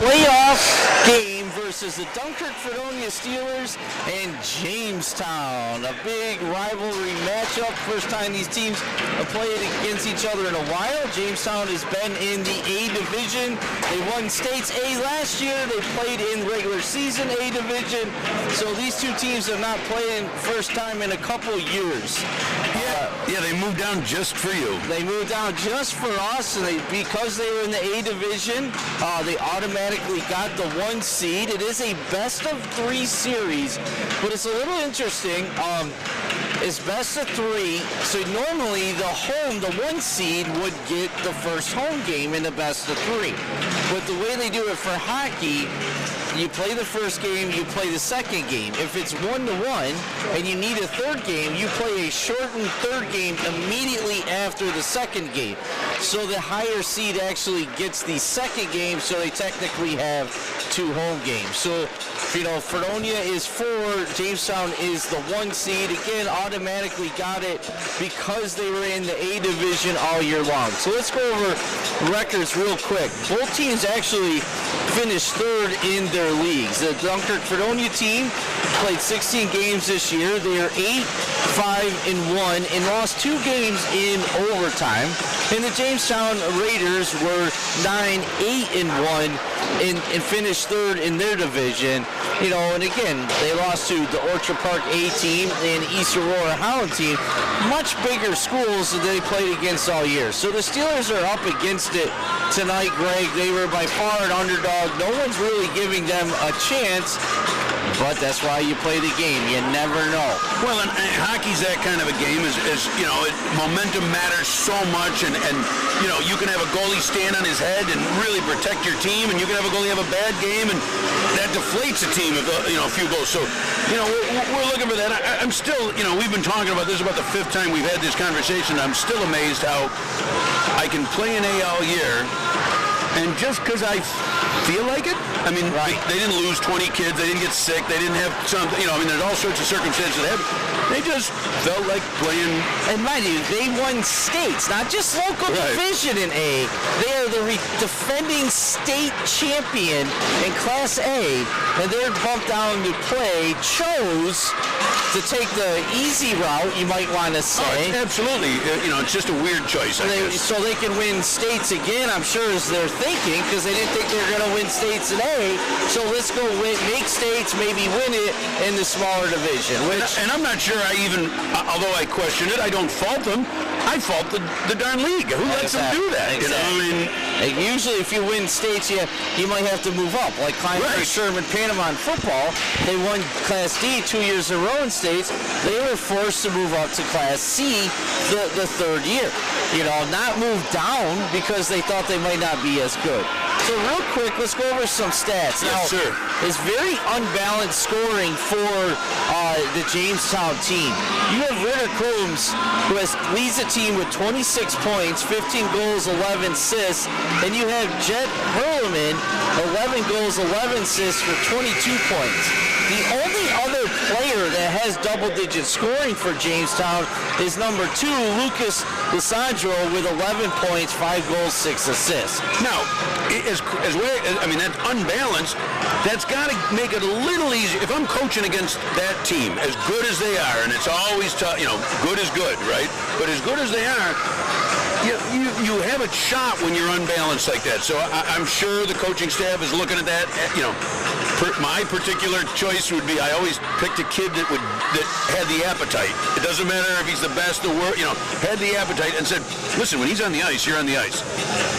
playoff game versus the Dunkirk Fredonia Steelers and Jamestown. A big rivalry matchup. First time these teams have played against each other in a while. Jamestown has been in the A division. They won States A last year. They played in regular season A division. So these two teams have not played first time in a couple years. Yeah, they moved down just for you. They moved down just for us, and because they were in the A division, they automatically got the 1 seed. It is a best of 3 series, but it's a little interesting. It's best of 3, so normally the 1 seed would get the first home game in the best of 3. But the way they do it for hockey, you play the first game, you play the second game. If it's 1-1 and you need a third game, you play a shortened third game immediately after the second game. So the higher seed actually gets the second game, so they technically have 2 home games. So, Fredonia is 4, Jamestown is the 1 seed. Again, automatically got it because they were in the A division all year long. So let's go over records real quick. Both teams actually finished 3rd in their leagues. The Dunkirk Fredonia team played 16 games this year. They are 8-5-1 and lost 2 games in overtime. And the Jamestown Raiders were 9-8-1 and finished 3rd in their division. And again, they lost to the Orchard Park A team and East Aurora Holland team, much bigger schools that they played against all year. So the Steelers are up against it tonight, Greg. They were by far an underdog. No one's really giving them a chance. But that's why you play the game. You never know. Well, and hockey's that kind of a game. Momentum matters so much, and you can have a goalie stand on his head and really protect your team, and you can have a goalie have a bad game, and that deflates a team if a few goals. So, we're looking for that. I'm still, we've been talking about this about the 5th time we've had this conversation. I'm still amazed how I can play an A all year, and just because I feel like it. I mean, right. They didn't lose 20 kids. They didn't get sick. They didn't have something. There's all sorts of circumstances that happen. They just felt like playing. And mind you, they won states, not just local division in A. They are the defending state champion in Class A, and they're bumped down to play. Chose to take the easy route, you might want to say. Oh, absolutely. It's just a weird choice. So they can win states again, I'm sure, is their thinking, because they didn't think they were going to win states in A. So let's go make states, maybe win it in the smaller division. And I'm not sure although I question it, I don't fault them. I fault the darn league. Who lets them do that? Exactly. Usually if you win states, you might have to move up. Like Kleinfurt, Sherman, Panama in football, they won Class D 2 years in a row in states. They were forced to move up to Class C the 3rd year. Not move down because they thought they might not be as good. So real quick, let's go over some stats. Yes, sir. It's very unbalanced scoring for the Jamestown team. You have Ritter Coombs, who leads the team with 26 points, 15 goals, 11 assists. And you have Jet Hurleman, 11 goals, 11 assists for 22 points. The only other player that has double-digit scoring for Jamestown is number 2, Lucas Lissandro, with 11 points, 5 goals, 6 assists. Now, that's unbalanced. That's got to make it a little easier. If I'm coaching against that team, as good as they are, and it's always tough, good is good, right? But as good as they are, you have a shot when you're unbalanced like that. So I'm sure the coaching staff is looking at that. My particular choice would be I always picked a kid that had the appetite. It doesn't matter if he's the best or worst. Had the appetite and said, listen, when he's on the ice, you're on the ice.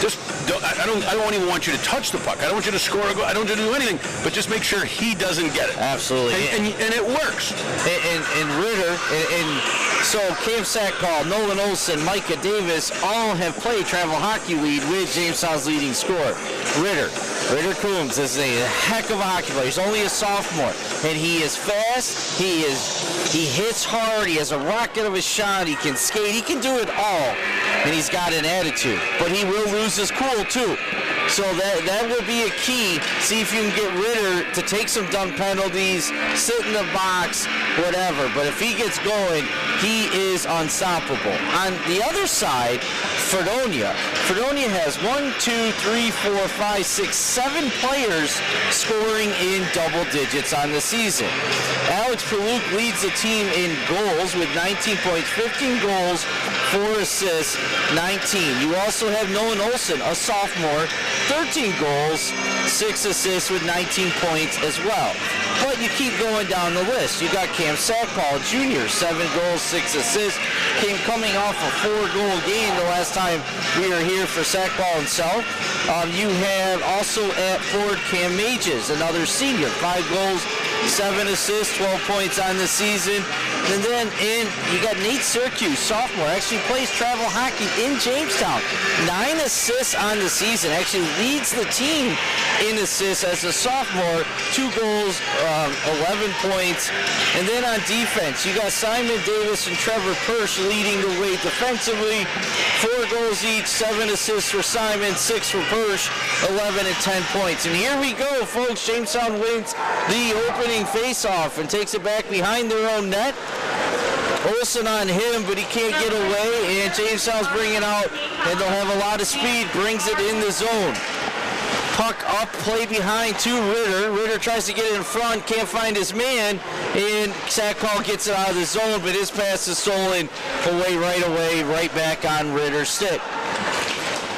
I don't even want you to touch the puck. I don't want you to score a goal. I don't want you to do anything, but just make sure he doesn't get it. Absolutely. And it works. And Ritter so Cam Sackpaul, Nolan Olson, Micah Davis all have played travel hockey league with Jamestown's leading scorer. Ritter Coombs is a heck of a hockey player. He's only a sophomore, and he is fast. He hits hard. He has a rocket of a shot. He can skate. He can do it all, and he's got an attitude. But he will lose his cool too. So that will be a key. See if you can get Ritter to take some dumb penalties, sit in the box, whatever. But if he gets going, he is unstoppable. On the other side, Fredonia. Fredonia has 7 players scoring in double digits on the season. Alex Paluk leads the team in goals with 19 points, 15 goals, 4 assists, 19. You also have Nolan Olsen, a sophomore, 13 goals, 6 assists with 19 points as well. But you keep going down the list. You got Cam Sackpaul Jr., 7 goals, 6 assists. Came coming off a 4-goal game the last time we were here for Sackpaul himself. You have also at forward Cam Mages, another senior, 5 goals, 7 assists, 12 points on the season. And then you got Nate Syracuse, sophomore, actually plays travel hockey in Jamestown. 9 assists on the season, actually leads the team in assists as a sophomore, 2 goals, 11 points. And then on defense, you got Simon Davis and Trevor Persh leading the way defensively. 4 goals each, 7 assists for Simon, 6 for Persh, 11 and 10 points. And here we go, folks. Jamestown wins the opening face-off and takes it back behind their own net. Olsen on him, but he can't get away, and Jamestown's bringing out, and they'll have a lot of speed, brings it in the zone. Puck up, play behind to Ritter. Ritter tries to get it in front, can't find his man, and Sackpaul gets it out of the zone, but his pass is stolen away, right back on Ritter's stick.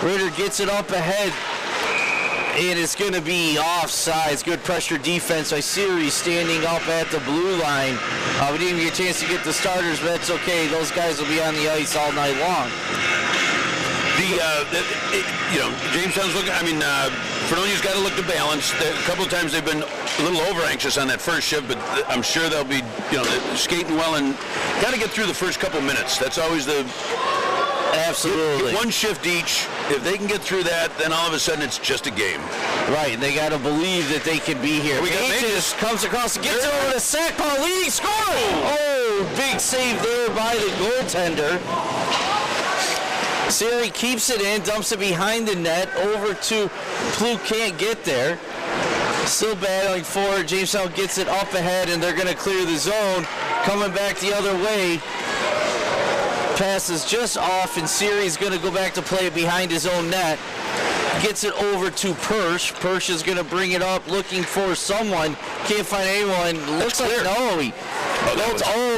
Ritter gets it up ahead, and it's going to be offsides. Good pressure defense by Siri standing up at the blue line. We didn't get a chance to get the starters, but that's okay. Those guys will be on the ice all night long. Jamestown's looking, Fredonia's got to look to balance. A couple of times they've been a little over-anxious on that first shift, but I'm sure they'll be, skating well and got to get through the first couple minutes. That's always the... Absolutely. One shift each. If they can get through that, then all of a sudden it's just a game. Right, they got to believe that they can be here. Mages comes across, gets over to Sackpaul, leading scoring. Oh, big save there by the goaltender. Siri keeps it in, dumps it behind the net, over to Pluk, can't get there. Still battling forward. Jamestown gets it up ahead, and they're going to clear the zone. Coming back the other way. Pass is just off, and Siri's going to go back to play it behind his own net. Gets it over to Persh. Persh is going to bring it up, looking for someone. Can't find anyone. Looks like no.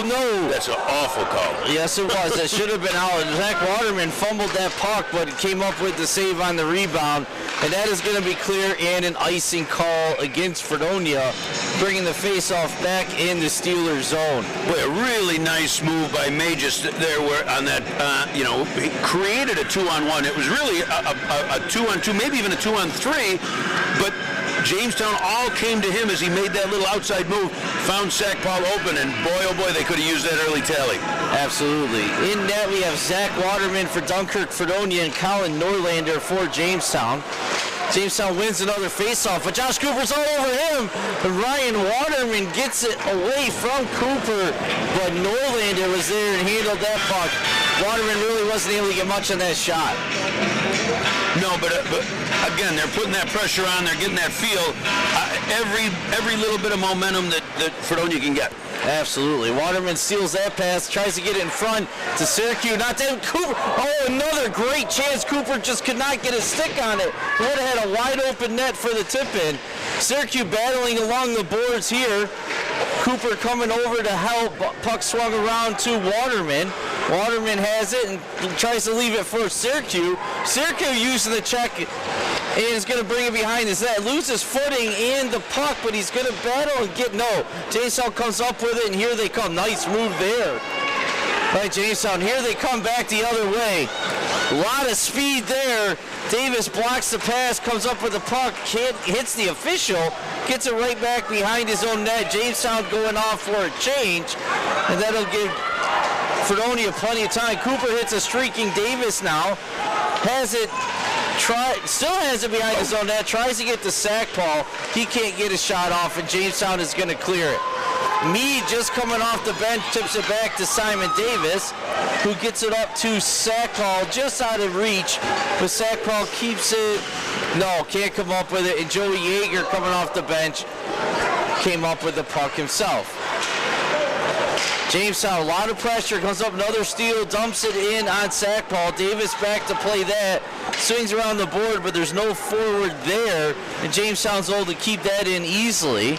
No. That's an awful call. Yes, it was. That should have been out. Zach Waterman fumbled that puck, but came up with the save on the rebound. And that is going to be clear, and an icing call against Fredonia, bringing the face-off back in the Steelers zone. Boy, a really nice move by Mages there where on that, he created a 2-on-1. It was really a 2-on-2, maybe even a 2-on-3, but Jamestown all came to him as he made that little outside move, found Sackpaul open, and boy, oh boy, they could have used that early tally. Absolutely. In net, we have Zach Waterman for Dunkirk Fredonia and Colin Norlander for Jamestown. Jamestown wins another faceoff, but Josh Cooper's all over him. Ryan Waterman gets it away from Cooper, but Norlander was there and handled that puck. Waterman really wasn't able to get much on that shot. No, but again, they're putting that pressure on. They're getting that feel. Every little bit of momentum that Fredonia can get. Absolutely. Waterman steals that pass, tries to get it in front to Syracuse. Not then Cooper. Oh, another great chance. Cooper just could not get a stick on it. He would have had a wide open net for the tip-in. Syracuse battling along the boards here. Cooper coming over to help. Puck swung around to Waterman. Waterman has it and tries to leave it for Syracuse. Syracuse using the check and is going to bring it behind his net. Loses footing in the puck, but he's going to battle and get no. Jamestown comes up with it, and here they come. Nice move there by Jamestown. Here they come back the other way. A lot of speed there. Davis blocks the pass, comes up with the puck, hits the official, gets it right back behind his own net. Jamestown going off for a change, and that'll give Fredonia plenty of time. Cooper hits a streaking Davis now. Has it, still has it behind his own net, tries to get to Sackpaul. He can't get a shot off, and Jamestown is going to clear it. Meade just coming off the bench, tips it back to Simon Davis, who gets it up to Sackpaul, just out of reach, but Sackpaul keeps it, no, can't come up with it, and Joey Yeager coming off the bench came up with the puck himself. Jamestown, a lot of pressure, comes up another steal, dumps it in on Sackball. Davis back to play that, swings around the board, but there's no forward there, and Jamestown's able to keep that in easily.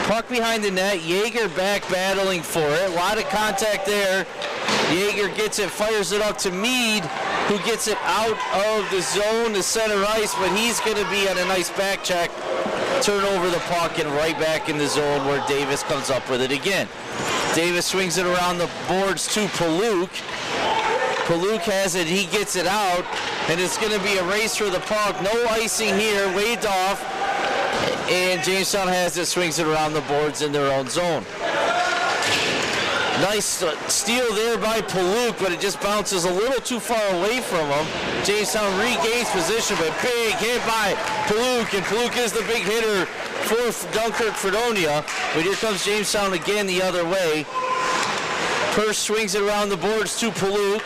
Puck behind the net, Yeager back battling for it, a lot of contact there. Yeager gets it, fires it up to Mead, who gets it out of the zone to center ice, but he's going to be on a nice back check, turn over the puck, and right back in the zone where Davis comes up with it again. Davis swings it around the boards to Paluk. Paluk has it, he gets it out, and it's going to be a race for the puck. No icing here, waved off, and Jamestown has it, swings it around the boards in their own zone. Nice steal there by Paluk, but it just bounces a little too far away from him. Jamestown regains position, but big hit by Paluk, and Paluk is the big hitter for Dunkirk Fredonia. But here comes Jamestown again the other way. Purse swings it around the boards to Paluk.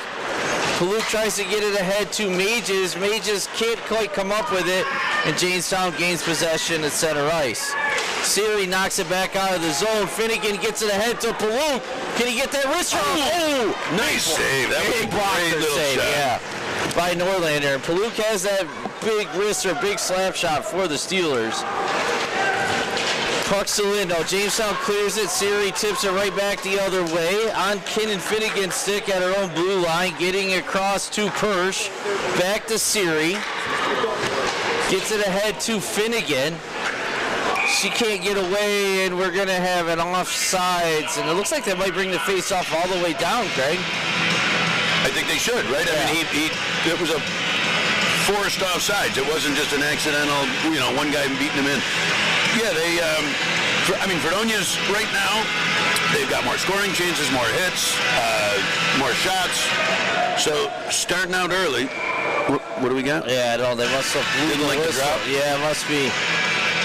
Paluk tries to get it ahead to Mages. Mages can't quite come up with it, and Jamestown gains possession at center ice. Siri knocks it back out of the zone. Finnegan gets it ahead to Paluk. Can he get that wrist shot? Oh, nice save. That was a great little save, shot. yeah, by Norlander. And Paluk has that big wrist or big slap shot for the Steelers. Puck still in. No, Jamestown clears it. Siri tips it right back the other way. On Kinnan Finnegan's stick at her own blue line. Getting across to Persh. Back to Siri. Gets it ahead to Finnegan. She can't get away, and we're going to have an offsides. And it looks like they might bring the face-off all the way down, Craig. I think they should, right? Yeah. I mean, it was a forced offsides. It wasn't just an accidental, one guy beating him in. Yeah, Fredonia's right now, they've got more scoring chances, more hits, more shots. So starting out early, what do we got? Yeah, I don't know. They must have blew the whistle. Yeah, it must be.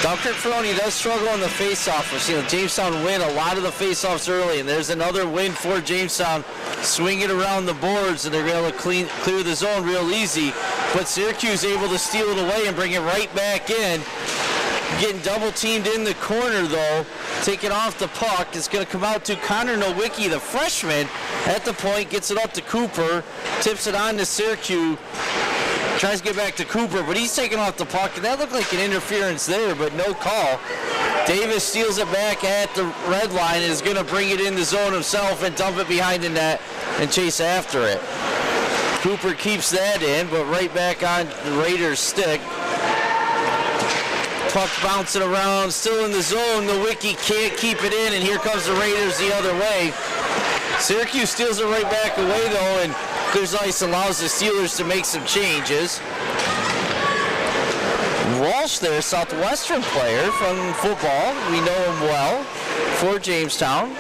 Dunkirk Fredonia does struggle on the face-off. We've seen Jamestown win a lot of the face-offs early, and there's another win for Jamestown. Swing it around the boards, and they're able to clear the zone real easy. But Syracuse able to steal it away and bring it right back in. Getting double-teamed in the corner, though. Taking off the puck. It's going to come out to Connor Nowicki, the freshman, at the point. Gets it up to Cooper. Tips it on to Syracuse. Tries to get back to Cooper, but he's taking off the puck, and that looked like an interference there, but no call. Davis steals it back at the red line and is going to bring it in the zone himself and dump it behind the net and chase after it. Cooper keeps that in, but right back on the Raiders' stick. Puck bouncing around, still in the zone. Nowicki can't keep it in, and here comes the Raiders the other way. Syracuse steals it right back away, though, and clears ice, allows the Steelers to make some changes. Walsh there, Southwestern player from football. We know him well for Jamestown.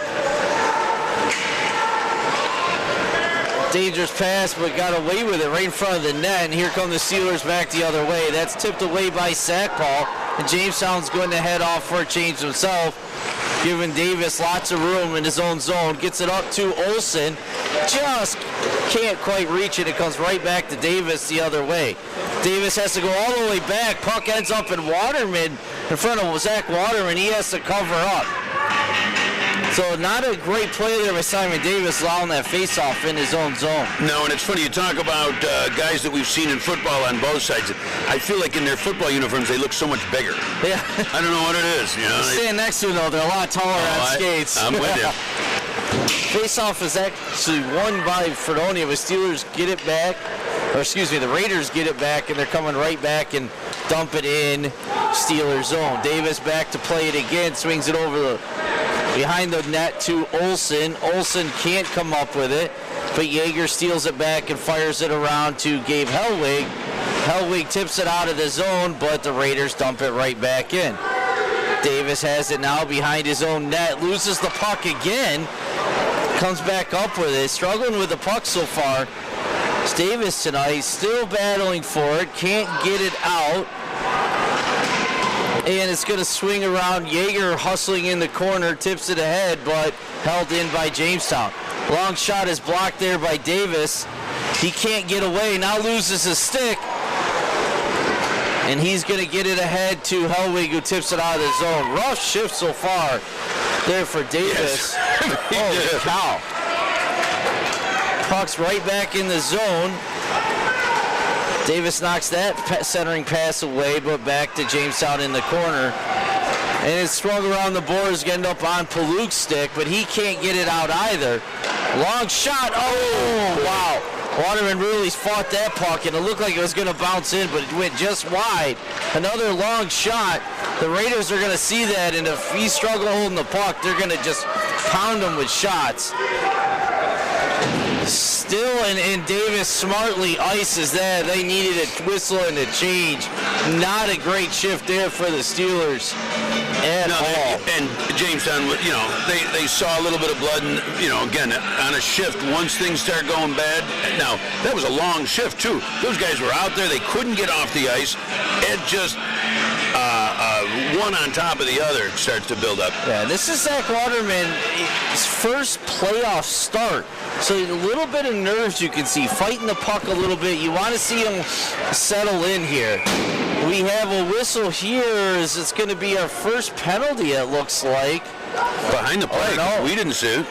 Dangerous pass, but got away with it right in front of the net, and here come the Steelers back the other way. That's tipped away by Sackball, and Jamestown's going to head off for a change himself, giving Davis lots of room in his own zone. Gets it up to Olsen. Just can't quite reach it. It comes right back to Davis the other way. Davis has to go all the way back. Puck ends up in Waterman, in front of Zach Waterman. He has to cover up. So not a great play there by Simon Davis, allowing that face-off in his own zone. No, and it's funny, you talk about guys that we've seen in football on both sides. I feel like in their football uniforms, they look so much bigger. Yeah. I don't know what it is. Stand next to them, though. They're a lot taller on skates. I'm with you. Face-off is actually won by Fredonia, but Steelers get it back. Or excuse me, the Raiders get it back, and they're coming right back and dump it in Steelers zone. Davis back to play it again, swings it over behind the net to Olsen. Olsen can't come up with it, but Yeager steals it back and fires it around to Gabe Hellwig. Hellwig tips it out of the zone, but the Raiders dump it right back in. Davis has it now behind his own net, loses the puck again, comes back up with it, struggling with the puck so far. It's Davis tonight, still battling for it, can't get it out. And it's going to swing around. Yeager hustling in the corner, tips it ahead, but held in by Jamestown. Long shot is blocked there by Davis. He can't get away, now loses his stick. And he's going to get it ahead to Hellwig, who tips it out of the zone. Rough shift so far there for Davis. Yes. Holy cow. Puck's right back in the zone. Davis knocks that centering pass away, but back to Jamestown in the corner. And it's swung around the boards, getting up on Paluk's stick, but he can't get it out either. Long shot. Oh, wow. Waterman really fought that puck, and it looked like it was going to bounce in, but it went just wide. Another long shot. The Raiders are going to see that, and if he struggles holding the puck, they're going to just pound him with shots. Still, and Davis smartly ices that. They needed a whistle and a change. Not a great shift there for the Steelers at all. And Jamestown, they saw a little bit of blood, and, again, on a shift, once things start going bad. Now, that was a long shift, too. Those guys were out there. They couldn't get off the ice. It just, one on top of the other starts to build up. Yeah, this is Zach Waterman's first playoff start. So a little bit of nerves you can see, fighting the puck a little bit. You want to see him settle in here. We have a whistle here. It's going to be our first penalty, it looks like. Behind the play. Oh, no. We didn't see it.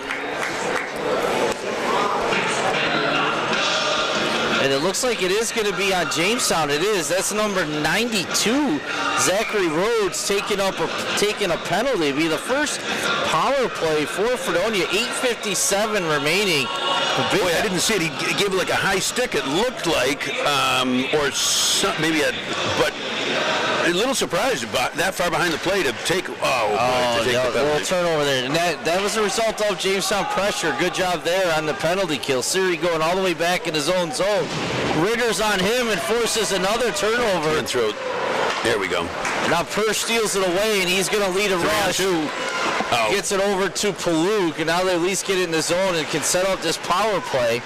And it looks like it is going to be on Jamestown. It is. That's number 92. Zachary Rhodes taking a penalty. It'll be the first power play for Fredonia. 8:57 remaining. Boy, I didn't see it. He gave it like a high stick. It looked like, but a little surprised about that far behind the play to take. To take the little turnover there. And that was a result of Jamestown pressure. Good job there on the penalty kill. Siri going all the way back in his own zone. Ritter's on him and forces another turnover. And throw. There we go. Now Purr steals it away, and he's going to lead a rush. Gets it over to Paluk, and now they at least get it in the zone and can set up this power play.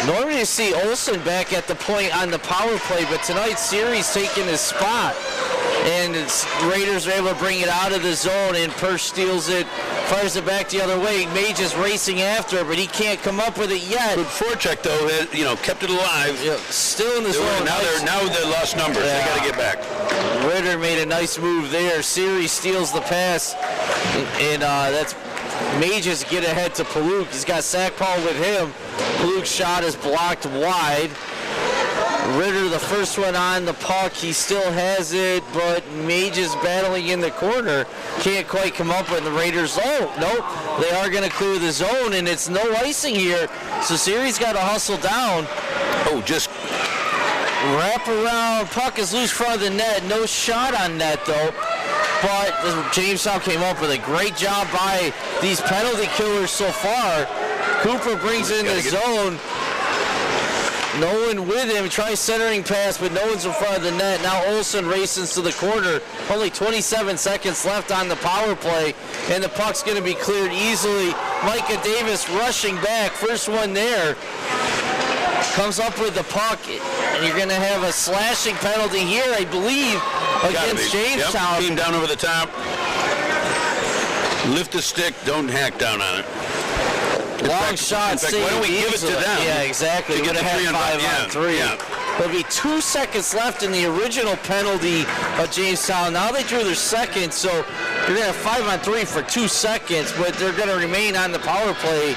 Normally you see Olsen back at the point on the power play, but tonight Siri's taking his spot. And Raiders are able to bring it out of the zone, and Purr steals it, fires it back the other way. Mage is racing after it, but he can't come up with it yet. Good forecheck, though, kept it alive. Yeah, still in the zone. Now they're lost numbers. Yeah. They got to get back. Ritter made a nice move there. Siri steals the pass, and that's Mages get ahead to Paluk. He's got Sackpaw with him. Paluk's shot is blocked wide. Ritter, the first one on the puck. He still has it, but Mages battling in the corner. Can't quite come up with the Raiders. Oh, nope. They are going to clear the zone, and it's no icing here. So Siri's got to hustle down. Oh, just wrap around. Puck is loose front of the net. No shot on net, though. But Jamestown came up with a great job by these penalty killers so far. Cooper brings it in the zone. No one with him. Tries centering pass, but no one's in front of the net. Now Olsen races to the corner. Only 27 seconds left on the power play, and the puck's going to be cleared easily. Micah Davis rushing back. First one there. Comes up with the puck, and you're going to have a slashing penalty here, I believe, against Jamestown. Yep. Team down over the top. Lift the stick. Don't hack down on it. Long shot. Why don't we give it to them? Yeah, get to have 5 on 3. Yeah. There'll be 2 seconds left in the original penalty of Jamestown. Now they drew their second, so you're going to have 5 on 3 for 2 seconds, but they're going to remain on the power play.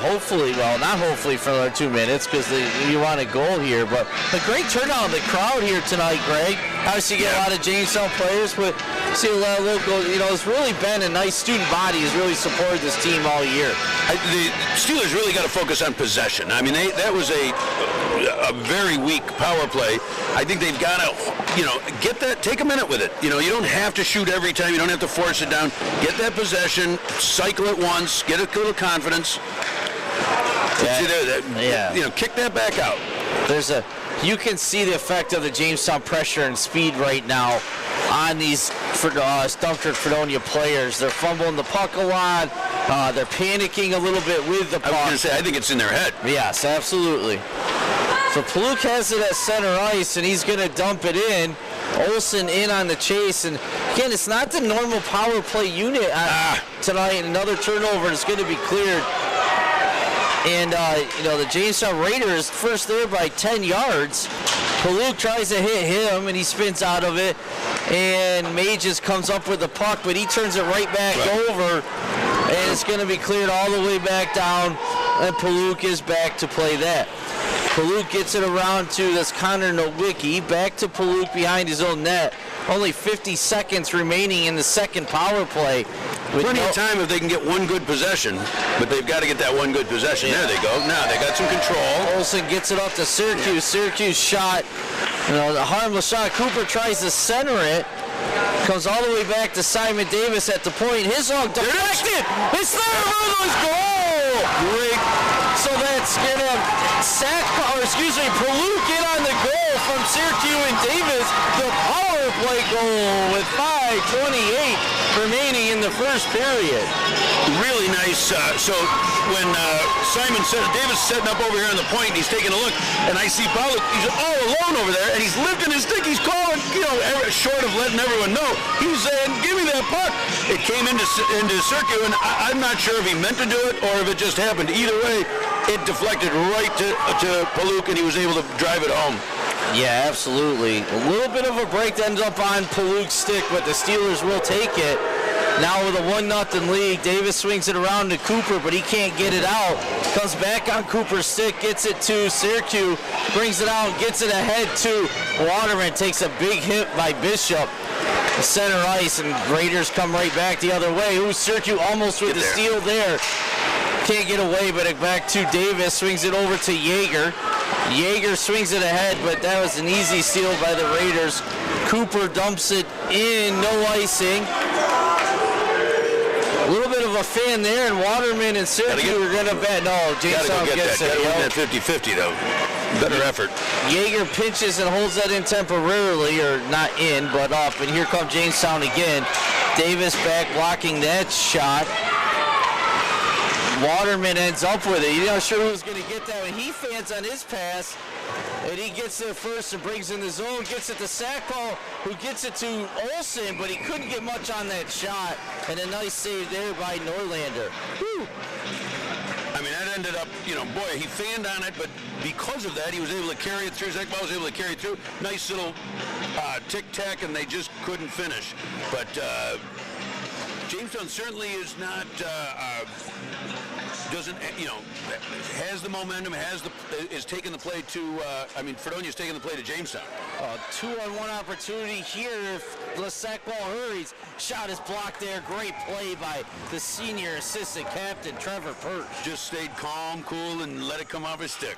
Hopefully, well, not hopefully for another 2 minutes because you want a goal here. But a great turnout of the crowd here tonight, Greg. Obviously, you get a lot of Jamestown players, but see a lot of local. It's really been a nice student body has really supported this team all year. The Steelers really got to focus on possession. I mean, that was a very weak power play. I think they've got to, get that. Take a minute with it. You don't have to shoot every time. You don't have to force it down. Get that possession. Cycle it once. Get a little confidence. Kick that back out. You can see the effect of the Jamestown pressure and speed right now on these Stumpford Fredonia players. They're fumbling the puck a lot. They're panicking a little bit with the puck. I was going to say, I think it's in their head. Yes, absolutely. So Paluk has it at center ice, and he's going to dump it in. Olsen in on the chase, and again, it's not the normal power play unit tonight. Another turnover is going to be cleared. And, the Jamestown Raiders first there by 10 yards. Paluk tries to hit him, and he spins out of it. and Mages comes up with the puck, but he turns it right back over, and it's going to be cleared all the way back down, and Paluk is back to play that. Paluk gets it around to this Connor Nowicki, back to Paluk behind his own net. Only 50 seconds remaining in the second power play. Plenty of time if they can get one good possession, but they've got to get that one good possession. Yeah. There they go. Now they got some control. Olsen gets it up to Syracuse. Yeah. Syracuse shot, the harmless shot. Cooper tries to center it. Comes all the way back to Simon Davis at the point. His own deflected. It's there. Ruther's goal. Great. So that's gonna Paluk get on the goal from Syracuse and Davis. The power play goal with 5:28 remaining in the first period. Really nice. So when Davis is setting up over here on the point, he's taking a look, and I see Paluk. He's all alone over there, and he's lifting his stick. He's calling, short of letting everyone know. He's saying, "Give me that puck." It came into Syracuse, and I'm not sure if he meant to do it or if it just happened. Either way, it deflected right to Paluk, and he was able to drive it home. Yeah, absolutely. A little bit of a break to end up on Paluk's stick, but the Steelers will take it. Now with a 1-0 lead, Davis swings it around to Cooper, but he can't get it out. Comes back on Cooper's stick, gets it to Syracuse, brings it out, gets it ahead to Waterman. Takes a big hit by Bishop. Center ice, and Raiders come right back the other way. Syracuse almost with the steal there. Can't get away, but back to Davis. Swings it over to Yeager. Yeager swings it ahead, but that was an easy steal by the Raiders. Cooper dumps it in, no icing. A little bit of a fan there, and Waterman and Syracuse are going to bet. No, Jamestown gets it. Got to win that 50-50, though. Better effort. Yeager pinches and holds that in temporarily, or not in, but up. And here comes Jamestown again. Davis back blocking that shot. Waterman ends up with it. You're not sure who's going to get that one. He fans on his pass, and he gets there first and brings in the zone, gets it to Sackball, who gets it to Olsen, but he couldn't get much on that shot, and a nice save there by Norlander. Whew. I mean, that ended up, he fanned on it, but because of that, he was able to carry it through. Sackball was able to carry it through. Nice little tic-tac, and they just couldn't finish. But Jamestown certainly is not, has the momentum, is taking the play to, Fredonia's taking the play to Jamestown. 2-on-1 opportunity here if the Sackball hurries. Shot is blocked there. Great play by the senior assistant captain, Trevor Perch. Just stayed calm, cool, and let it come off his stick.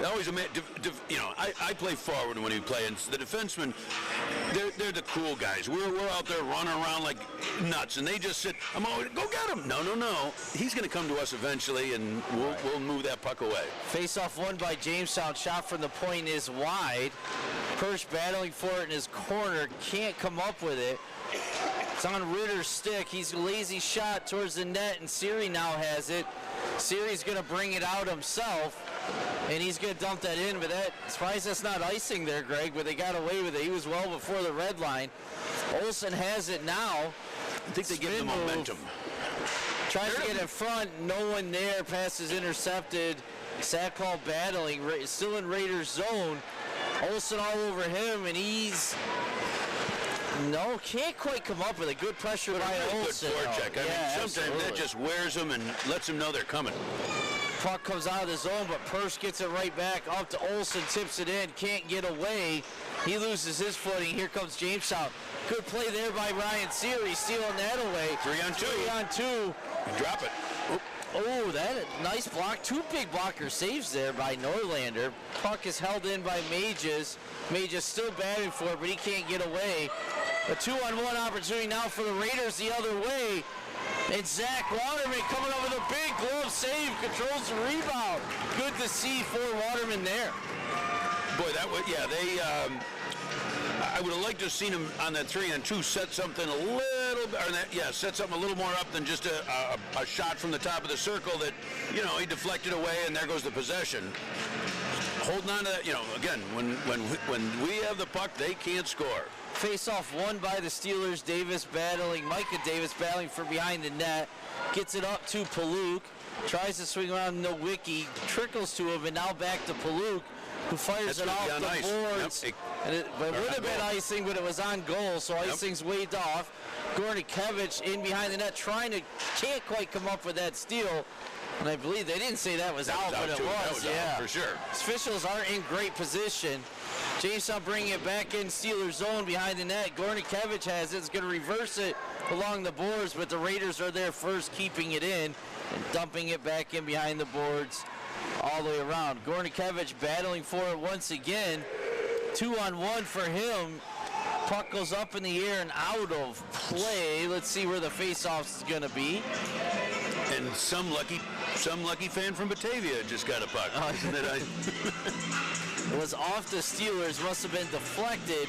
Always, I play forward when we play, and the defensemen, they're the cool guys. We're out there running around like nuts, and they just sit. I'm always, go get him. No. He's going to come to us eventually, and we'll move that puck away. Face-off won by Jamestown. Shot from the point is wide. Perch battling for it in his corner. Can't come up with it. It's on Ritter's stick. He's a lazy shot towards the net, and Siri now has it. Siri's going to bring it out himself, and he's going to dump that in, but surprised that's not icing there, Greg, but they got away with it. He was well before the red line. Olsen has it now. I think they give him the momentum. Tries to get in front, no one there. Pass is intercepted. Sackball battling, still in Raiders zone. Olsen all over him, and can't quite come up with a good pressure by Olsen. Good forecheck. Sometimes that just wears them and lets them know they're coming. Puck comes out of the zone, but Persh gets it right back up to Olsen, tips it in, can't get away. He loses his footing. Here comes Jamestown. Good play there by Ryan Siri, stealing that away. 3-on-2. Drop it. That nice block. Two big blocker saves there by Norlander. Puck is held in by Mages. Mages still batting for it, but he can't get away. A 2-on-1 opportunity now for the Raiders the other way. And Zach Waterman coming up with a big glove save, controls the rebound. Good to see for Waterman there. Boy, I would have liked to have seen him on that 3-on-2 set something a little more up than just a shot from the top of the circle that, he deflected away, and there goes the possession. Holding on to that, again, when we have the puck, they can't score. Face-off won by the Steelers. Micah Davis battling from behind the net. Gets it up to Paluk. Tries to swing around Nowicki. Trickles to him, and now back to Paluk. who fires it off the boards. Yep. And it would have been icing, but it was on goal, so icing's waved off. Gornikevich in behind the net can't quite come up with that steal. And I believe they didn't say that was out, but it was. Out, for sure. Officials aren't in great position. Jamestown bringing it back in Steelers zone behind the net. Gornikevich has it. It's going to reverse it along the boards, but the Raiders are there first, keeping it in and dumping it back in behind the boards all the way around. Gornikevich battling for it once again. 2-on-1 for him. Puck goes up in the air and out of play. Let's see where the face-off is going to be. And some lucky fan from Batavia just got a puck. It was off the Steelers, must have been deflected,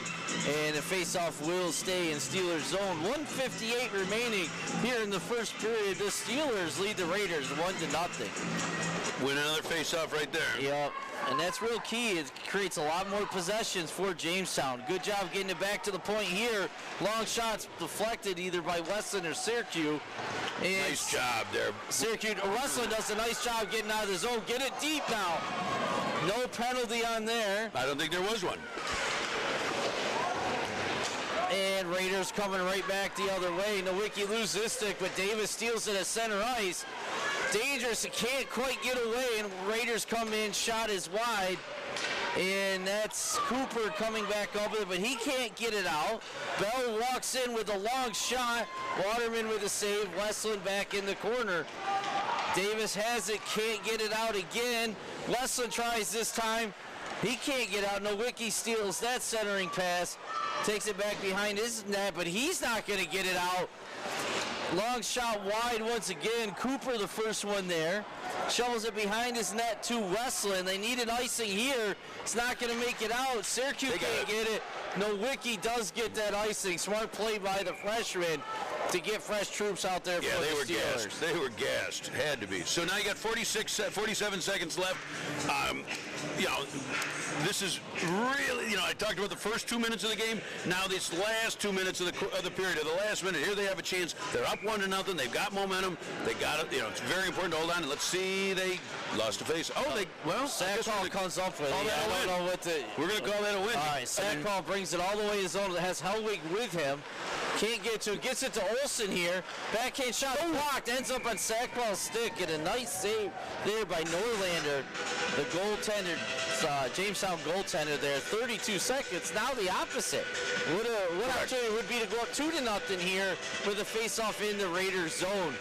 and the face-off will stay in Steelers zone. 1:58 remaining here in the first period. The Steelers lead the Raiders 1-0. Win another face-off right there. Yep, and that's real key. It creates a lot more possessions for Jamestown. Good job getting it back to the point here. Long shots deflected either by Westland or Syracuse. And nice job there. Syracuse, Westland does a nice job getting out of the zone. Get it deep now. No penalty on there. I don't think there was one. And Raiders coming right back the other way. Nowicki loses this stick, but Davis steals it at center ice. Dangerous, it can't quite get away, and Raiders come in, shot is wide. And that's Cooper coming back up with it, but he can't get it out. Bell walks in with a long shot. Waterman with a save. Westland back in the corner. Davis has it, can't get it out again. Westland tries this time. He can't get out. Nowicki steals that centering pass. Takes it back behind his net, but he's not going to get it out. Long shot wide once again. Cooper the first one there. Shovels it behind his net to Westland. They need an icing here. It's not going to make it out. Syracuse can't get it. Nowicki does get that icing. Smart play by the freshman to get fresh troops out there for the Steelers. Gassed. They were gassed. Had to be. So now you got 47 seconds left. This is really, I talked about the first 2 minutes of the game. Now this last 2 minutes of the period, of the last minute, here they have a chance. They're up 1-0. They've got momentum. They got it. It's very important to hold on. And let's see, they lost a face. Sackball comes up with it. We're going to call that a win. All right, Sackball brings it all the way to his own. It has Hellwig with him. Can't get to it. Gets it to Olsen here. Backhand shot blocked. Ends up on Sackball's stick. And a nice save there by Norlander, the goaltender, Jamestown goaltender there. 32 seconds. Now the opposite. What opportunity would be to go up 2-0 here with a face-off in the Raiders zone.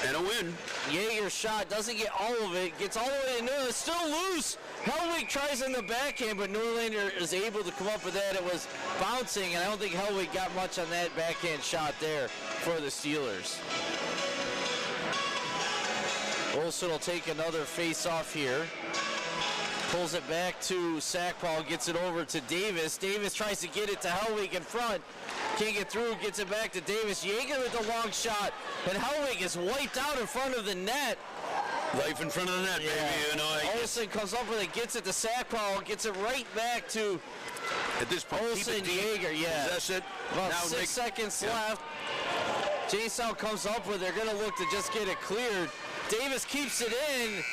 And a win. Yeager's shot doesn't get all of it. Gets all the way to Norlander. It's still loose. Hellwig tries in the backhand, but Norlander is able to come up with that. It was bouncing, and I don't think Hellwig got much on that backhand shot there for the Steelers. Olsen will take another face-off here. Pulls it back to Sackball, gets it over to Davis. Davis tries to get it to Hellwig in front. Can't get through, gets it back to Davis. Yeager with the long shot, and Hellwig is wiped out in front of the net. Life in front of the net, baby. Olsen comes up with it, gets it to Sackball, gets it right back to at this point, Olsen, Yeager, Possess it. About 6 seconds left. Jamestown comes up with it. They're going to look to just get it cleared. Davis keeps it in.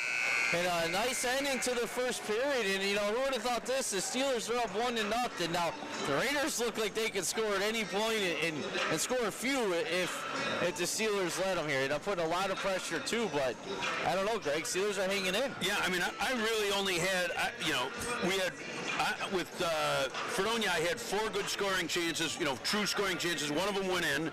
And a nice ending to the first period. And, who would have thought this? The Steelers are up 1-0. Now, the Raiders look like they could score at any point and score a few if the Steelers let them here. Putting a lot of pressure, too. But, I don't know, Greg. Steelers are hanging in. Yeah, I really only had, with Fredonia, I had 4 good scoring chances, true scoring chances. One of them went in.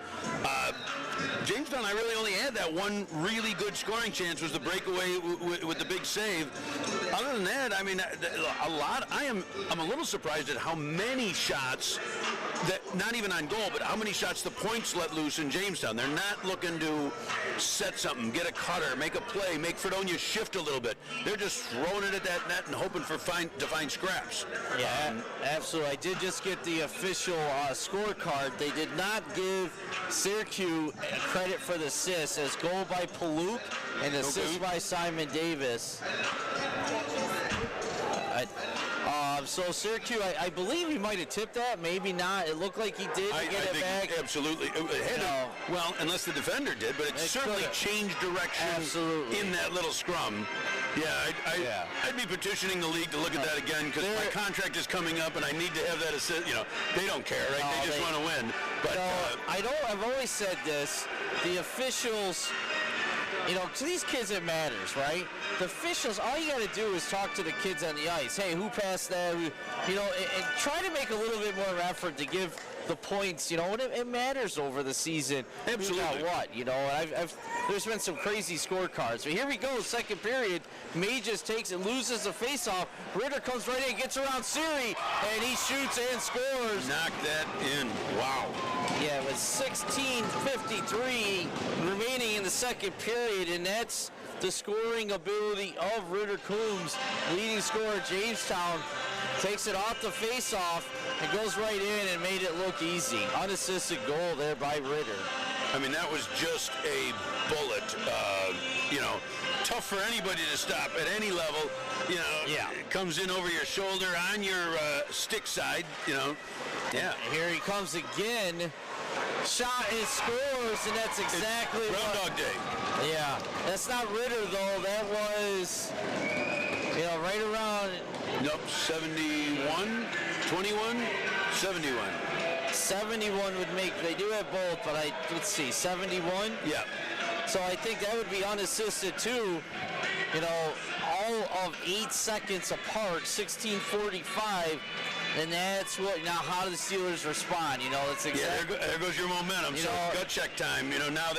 Jamestown, I really only had that one really good scoring chance, was the breakaway with the big save. Other than that, a lot. I'm a little surprised at how many shots that, not even on goal, but how many shots the Points let loose in Jamestown. They're not looking to set something, get a cutter, make a play, make Fredonia shift a little bit. They're just throwing it at that net and hoping to find scraps. Yeah, absolutely. I did just get the official scorecard. They did not give Syracuse credit for the assist, as goal by Paluk and assist by Simon Davis. So Syracuse, I believe he might have tipped that, maybe not. It looked like he did to get it back. Absolutely. Well, unless the defender did, but it certainly changed direction in that little scrum. Yeah, I'd be petitioning the league to look at that again because my contract is coming up and I need to have that assist. They don't care, right? They just want to win. But I've always said this: the officials. To these kids it matters, right? The officials, all you got to do is talk to the kids on the ice. Hey, who passed that? And try to make a little bit more effort to give the points. It matters over the season. Absolutely. Who got what? There's been some crazy scorecards. But here we go, second period. May just takes it, loses the faceoff. Ritter comes right in, gets around Siri, and he shoots and scores. Knock that in. Wow. Yeah, it was 16:53 remaining in the second period, and that's the scoring ability of Ritter Coombs. Leading scorer Jamestown takes it off the face-off and goes right in and made it look easy. Unassisted goal there by Ritter. I mean, that was just a bullet. Tough for anybody to stop at any level. It comes in over your shoulder on your stick side. Yeah. And here he comes again. Shot and scores, and that's exactly Groundhog Day. Yeah, that's not Ritter though. That was, right around. Nope, 71, 21, 71. 71 would make. They do have both, but let's see, 71. Yeah. So I think that would be unassisted too. All of 8 seconds apart, 16:45. And that's what, now how do the Steelers respond? That's exactly. There goes your momentum. So gut check time. Now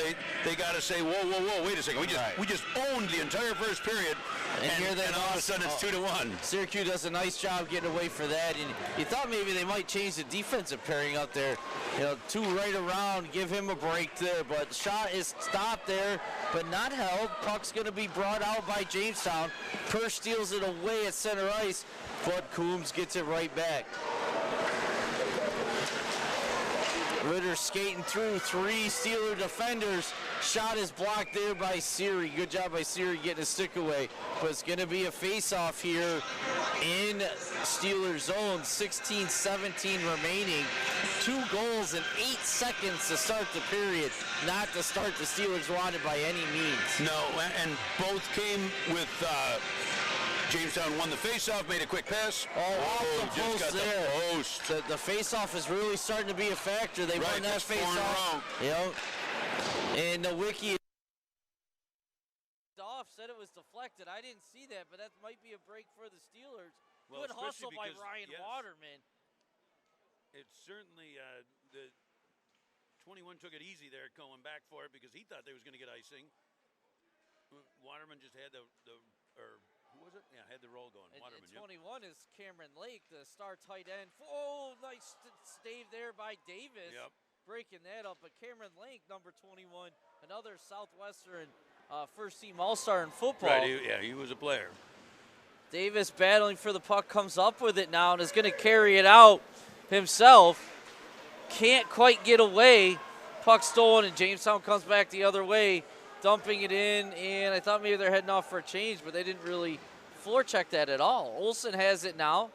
they got to say, whoa, wait a second. We just owned the entire first period. And all of a sudden it's 2-1. Syracuse does a nice job getting away for that. And you thought maybe they might change the defensive pairing out there. 2 right around, give him a break there. But shot is stopped there, but not held. Puck's going to be brought out by Jamestown. Persh steals it away at center ice, but Coombs gets it right back. Ritter skating through 3 Steeler defenders. Shot is blocked there by Siri. Good job by Siri getting a stick away. But it's going to be a face-off here in Steeler zone. 16:17 remaining. 2 goals in 8 seconds to start the period. Not to start the Steelers wanted by any means. No, and both came with... Jamestown won the face-off, made a quick pass. Off the post there. The post. The face-off is really starting to be a factor. They won that face-off. And the wiki off said it was deflected. I didn't see that, but that might be a break for the Steelers. Good hustle by Ryan Waterman. It's certainly the 21 took it easy there going back for it because he thought they was going to get icing. Waterman just had who was it? Yeah, had the roll going. Waterman, 21 is Cameron Lake, the star tight end. Nice stave there by Davis. Yep. Breaking that up. But Cameron Lake, number 21, another Southwestern first-team All-Star in football. Right, he was a player. Davis battling for the puck, comes up with it now and is going to carry it out himself. Can't quite get away. Puck stolen, and Jamestown comes back the other way, dumping it in, and I thought maybe they're heading off for a change, but they didn't really forecheck that at all. Olsen has it now.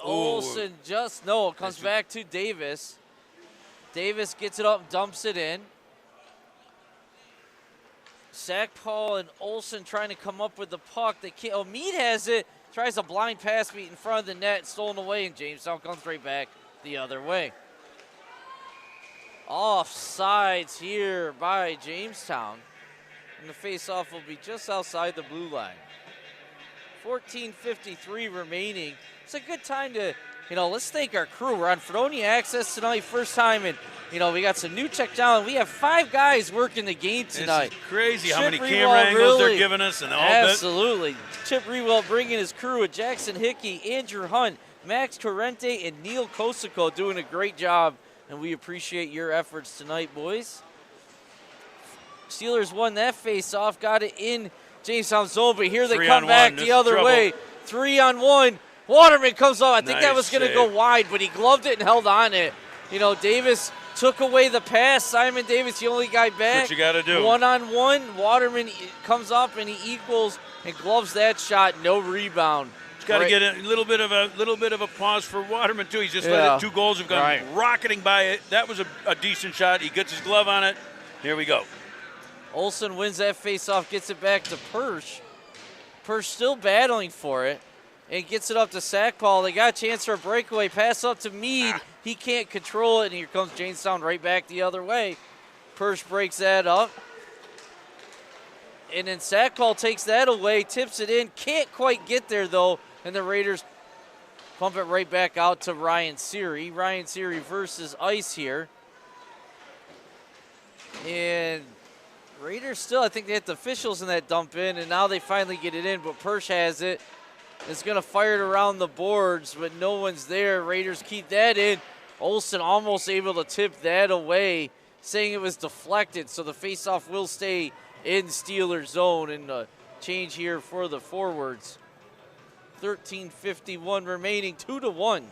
Olsen it comes back to Davis. Davis gets it up, dumps it in. Sackpaul and Olsen trying to come up with the puck. They can't. Meade has it, tries a blind pass beat in front of the net, stolen away, and Jamestown comes right back the other way. Offsides here by Jamestown. And the face-off will be just outside the blue line. 14:53 remaining. It's a good time to, let's thank our crew. We're on Fredonia Access tonight, first time, and, we got some new check down. We have 5 guys working the game tonight. It's crazy how many camera angles they're giving us. And all absolutely. Chip Rewell bringing his crew with Jackson Hickey, Andrew Hunt, Max Torrente, and Neil Kosico doing a great job. And we appreciate your efforts tonight, boys. Steelers won that face-off, got it in Jamestown zone, but here they come back the other way. 3-on-1. Waterman comes up. I think that was going to go wide, but he gloved it and held on it. Davis took away the pass. Simon Davis, the only guy back. That's what you got to do. 1-on-1. Waterman comes up and he equals and gloves that shot. No rebound. Got to get a little bit of a pause for Waterman too. He's just let it. 2 goals have gone rocketing by it. That was a decent shot. He gets his glove on it. Here we go. Olsen wins that faceoff, gets it back to Persh. Persh still battling for it and gets it up to Sackpaul. They got a chance for a breakaway. Pass up to Mead. He can't control it, and here comes Jamestown right back the other way. Persh breaks that up. And then Sackpaul takes that away, tips it in. Can't quite get there, though. And the Raiders pump it right back out to Ryan Seary. Ryan Seary versus ice here. And Raiders still, I think they had the officials in that dump in, and now they finally get it in, but Persh has it. It's going to fire it around the boards, but no one's there. Raiders keep that in. Olsen almost able to tip that away, saying it was deflected, so the faceoff will stay in Steelers zone, and a change here for the forwards. 13:51 remaining, 2-1.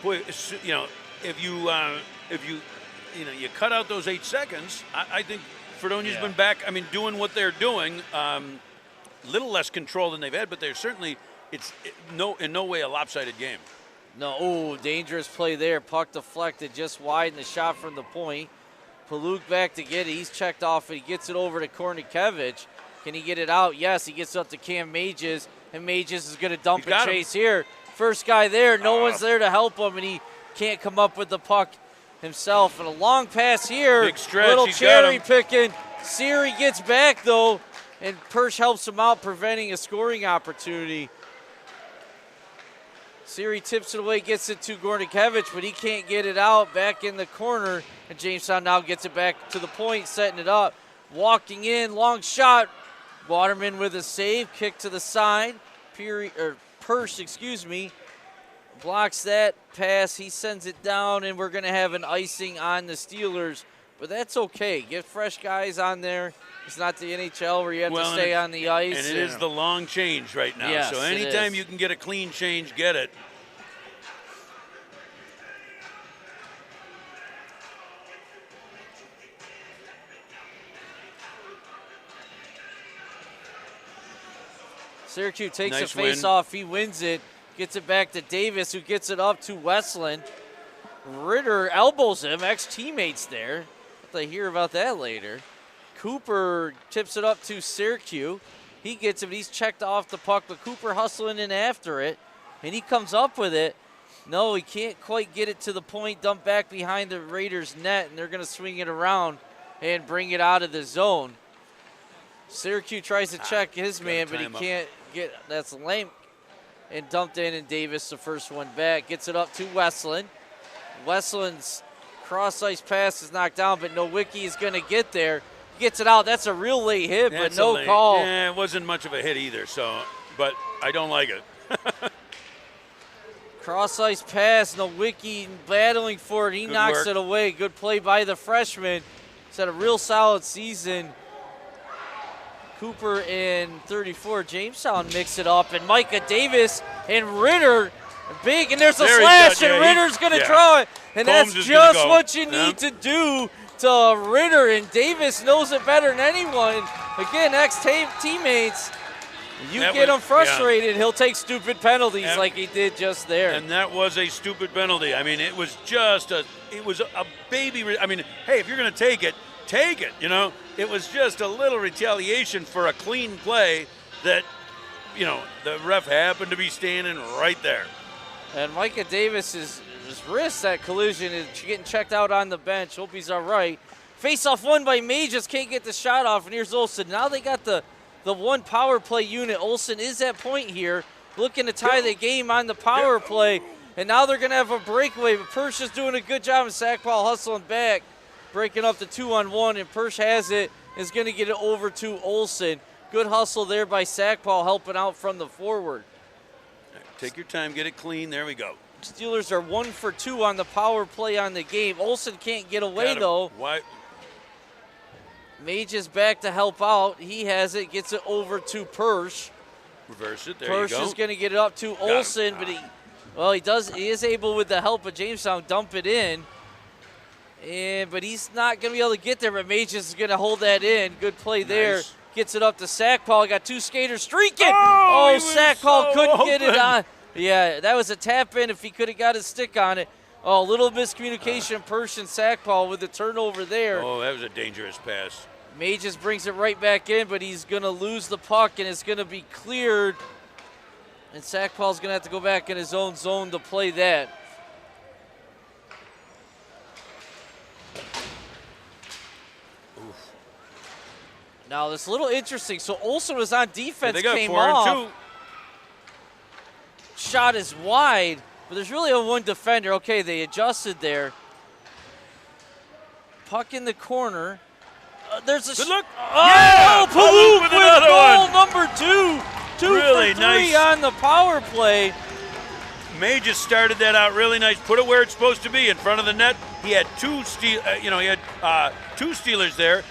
Boy, you know, if you cut out those 8 seconds, I think Fredonia's been back. I mean, doing what they're doing. Little less control than they've had, but they're certainly in no way a lopsided game. No, dangerous play there. Puck deflected just wide, and the shot from the point. Paluk back to get it. He's checked off, and he gets it over to Kornikevich. Can he get it out? Yes, he gets up to Cam Mages, and Mages is going to dump and chase here. First guy there. No one's there to help him, and he can't come up with the puck himself. And a long pass here. Big stretch. Little cherry picking. Seary gets back, though, and Persh helps him out, preventing a scoring opportunity. Seary tips it away, gets it to Gornikevich, but he can't get it out. Back in the corner, and Jamestown now gets it back to the point, setting it up. Walking in, long shot. Waterman with a save, kick to the side. Persh, blocks that pass. He sends it down, and we're going to have an icing on the Steelers. But that's okay. Get fresh guys on there. It's not the NHL where you have to stay on the ice. And it is the long change right now. Yes, so anytime you can get a clean change, get it. Syracuse takes a face-off. He wins it. Gets it back to Davis, who gets it up to Westland. Ritter elbows him. Ex-teammates there. I'll hear about that later. Cooper tips it up to Syracuse. He gets it, but he's checked off the puck, but Cooper hustling in after it, and he comes up with it. No, he can't quite get it to the point. Dump back behind the Raiders' net, and they're going to swing it around and bring it out of the zone. Syracuse tries to check his man, but he can't get. That's lame. And dumped in, and Davis, the first one back, gets it up to Westland. Westland's cross-ice pass is knocked down, but Nowicki is going to get there. Gets it out. That's a real late hit, but no call. Yeah, it wasn't much of a hit either, but I don't like it. Cross-ice pass, Nowicki battling for it. He knocks it away. Good play by the freshman. He's had a real solid season. Cooper in 34. Jamestown mix it up, and Micah Davis and Ritter, big, and there's a slash, and Ritter's going to draw it. And Combs that's just what you need to do to Ritter, and Davis knows it better than anyone. Again, ex-teammates, get him frustrated, he'll take stupid penalties like he did just there. And that was a stupid penalty. I mean, it was a baby. I mean, hey, if you're going to take it, you know. It was just a little retaliation for a clean play that, you know, the ref happened to be standing right there. And Micah Davis his wrist, that collision, is getting checked out on the bench. Hope he's all right. Face-off won by Mages, can't get the shot off, and here's Olsen. Now they got the one power play unit. Olsen is at point here, looking to tie the game on the power play, and now they're going to have a breakaway, but Persh is doing a good job, and Sackpaul hustling back, breaking up the 2-on-1, and Persh has it, is going to get it over to Olsen. Good hustle there by Sackpaul, helping out from the forward. Take your time, get it clean. There we go. Steelers are 1 for 2 on the power play on the game. Olsen can't get away, though. Why? Mage is back to help out. He has it, gets it over to Persh. Reverse it, there Persh you go. is going to get it up to Olsen, but he is able, with the help of Jamestown, dump it in. But he's not going to be able to get there, but Mages is going to hold that in. Good play there. Gets it up to Sackpaul. Got two skaters streaking. Oh, Sackpaul so couldn't get it open. on. Yeah, that was a tap in if he could have got his stick on it. Oh, little miscommunication. Persian Sackpaul with the turnover there. Oh, that was a dangerous pass. Mages brings it right back in, but he's going to lose the puck, and it's going to be cleared. And Sackpaul's going to have to go back in his own zone to play that. Now, this is a little interesting. So Olsen was on defense, they got came 4 and off. 2. Shot is wide, but there's really a one defender. Okay, they adjusted there. Puck in the corner. There's a Good look. Oh, Palouk with another goal one. number 2. 2 Really for 3 nice. on the power play. May just started that out really nice. Put it where it's supposed to be, in front of the net. He had two stealers there.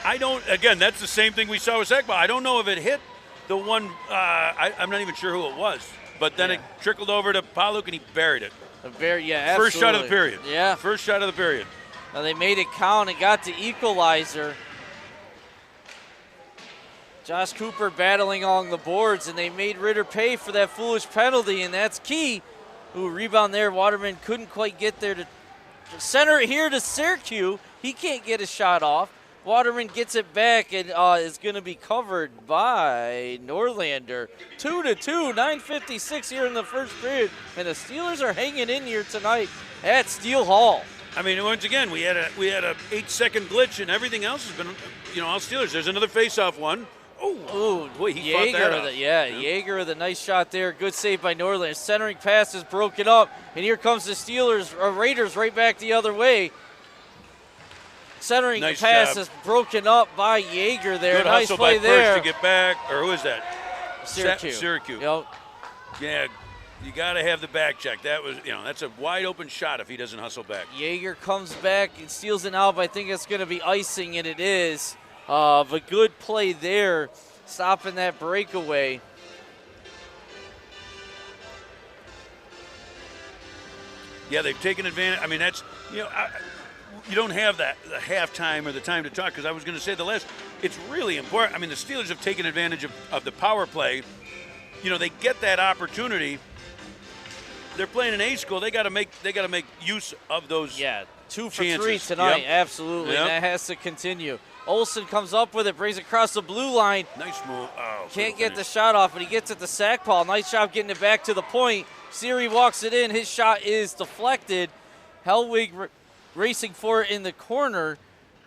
Again, that's the same thing we saw with Sackpaul. I don't know if it hit the one. I'm not even sure who it was. But then it trickled over to Palouk and he buried it. Absolutely. First shot of the period. Yeah. First shot of the period. Now they made it count and got the equalizer. Josh Cooper battling along the boards, and they made Ritter pay for that foolish penalty, and that's key. Ooh, rebound there. Waterman couldn't quite get there to center it here to Syracuse. He can't get a shot off. Waterman gets it back and is going to be covered by Norlander. 2-2, 9:56 here in the first period, and the Steelers are hanging in here tonight at Steel Hall. I mean, once again, we had a 8-second glitch, and everything else has been, all Steelers. There's another face-off one. Oh, boy, he fought that off. Jaeger with a nice shot there. Good save by Norlander. Centering pass is broken up, and here comes the Raiders right back the other way. Centering Nice pass job. is broken up by Jaeger there. Good Nice hustle play by there. Persh to get back. Or who is that? Syracuse. Syracuse. Yep. Yeah, you got to have the back check. That was, that's a wide open shot if he doesn't hustle back. Jaeger comes back and steals it out, but I think it's going to be icing, and it is. But good play there, stopping that breakaway. Yeah, they've taken advantage. I mean, that's, you don't have the halftime or the time to talk, because I was going to say it's really important. I mean, the Steelers have taken advantage of the power play. They get that opportunity. They're playing an A school. They got to make use of those. Yeah, 2 for chances. 3 tonight. Yep. Absolutely. Yep. And that has to continue. Olsen comes up with it, brings it across the blue line. Nice move. Oh, Can't get the shot off, but he gets it to Sackpaul. Nice job getting it back to the point. Siri walks it in. His shot is deflected. Hellwig racing for it in the corner.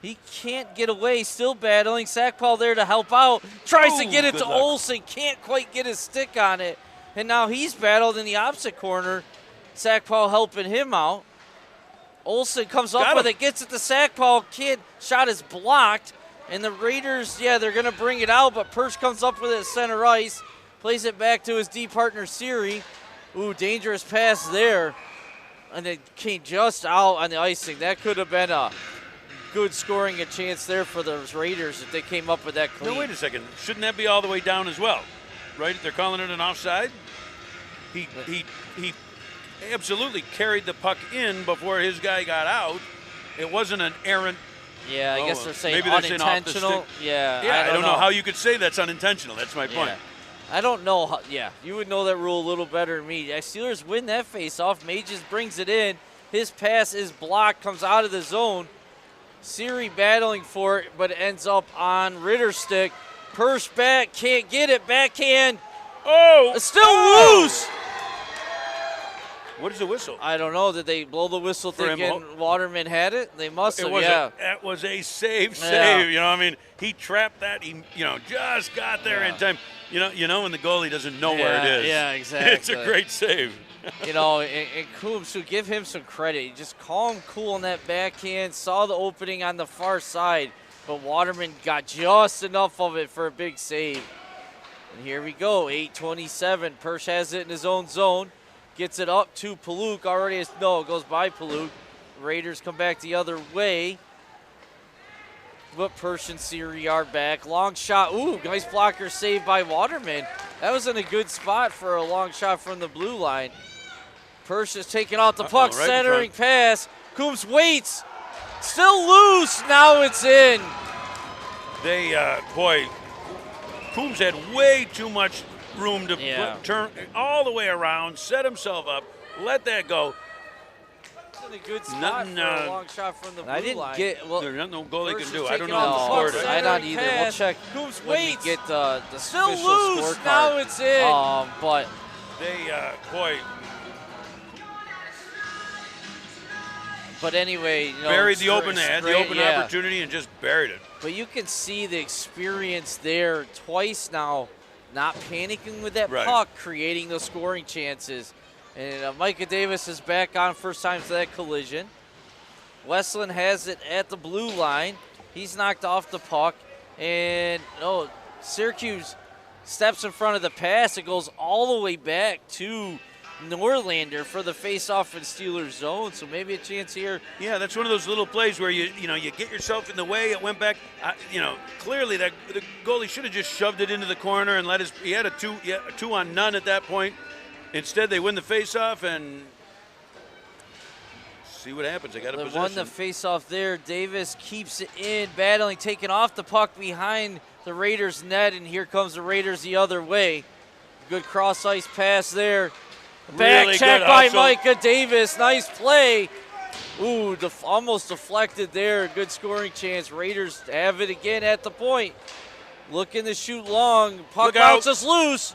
He can't get away. Still battling. Sackpaul there to help out. Tries to get it to Olsen. Can't quite get his stick on it. And now he's battled in the opposite corner. Sackpaul helping him out. Olsen comes up with it, gets it to Sackpaul. Shot is blocked. And the Raiders, they're going to bring it out, but Persh comes up with it at center ice. Plays it back to his D partner, Siri. Ooh, dangerous pass there. And it came just out on the icing. That could have been a good scoring a chance there for the Raiders if they came up with that clean. No, wait a second. Shouldn't that be all the way down as well? Right? They're calling it an offside. He absolutely carried the puck in before his guy got out. It wasn't an errant. Yeah, I guess they're saying maybe they're saying off the unintentional. stick. Yeah, I don't know how you could say that's unintentional. That's my point. I don't know. How, you would know that rule a little better than me. Steelers win that face-off. Mages brings it in. His pass is blocked, comes out of the zone. Siri battling for it, but it ends up on Ritter's stick. Persh back, can't get it. Backhand. Oh! It's still loose! What is the whistle? I don't know. Did they blow the whistle thinking Waterman had it? They must have, That was a save. He trapped that. He, just got there in time. When the goalie doesn't know where it is. Yeah, exactly. It's a great save. And Coombs, so give him some credit. He just calm, cool on that backhand, saw the opening on the far side, but Waterman got just enough of it for a big save. And here we go, 8:27. Persh has it in his own zone. Gets it up to Palouk. It goes by Palouk. Raiders come back the other way. But Persh and Siri are back. Long shot. Ooh, nice blocker save by Waterman. That was in a good spot for a long shot from the blue line. Persh is taking off the puck, right centering pass. Coombs waits. Still loose. Now it's in. They, Coombs had way too much room to turn all the way around, set himself up, let that go. In a good spot for a long shot from the blue line. I didn't get There's no goal they can do. I don't taking know off what the the score puck, is. I not either. We'll pass. check Coombs when we waits. get the Still official loose. scorecard. Now it's in. But They, boy, but anyway, you know, buried the open yeah. opportunity and just buried it. But you can see the experience there twice now, not panicking with that puck, creating those scoring chances. And Micah Davis is back on first time to that collision. Westland has it at the blue line. He's knocked off the puck. And Syracuse steps in front of the pass. It goes all the way back to Norlander for the face-off in Steelers zone. So maybe a chance here. Yeah, that's one of those little plays where you get yourself in the way. It went back. Clearly that the goalie should have just shoved it into the corner and let he had a 2-on-none at that point. Instead, they win the face-off and see what happens. They got a They possession. won the face-off there. Davis keeps it in, battling, taking off the puck behind the Raiders' net, and here comes the Raiders the other way. Good cross-ice pass there. Back Really check good by hustle. Micah Davis. Nice play. Ooh, almost deflected there. Good scoring chance. Raiders have it again at the point. Looking to shoot long. Puck Look out. bounces loose.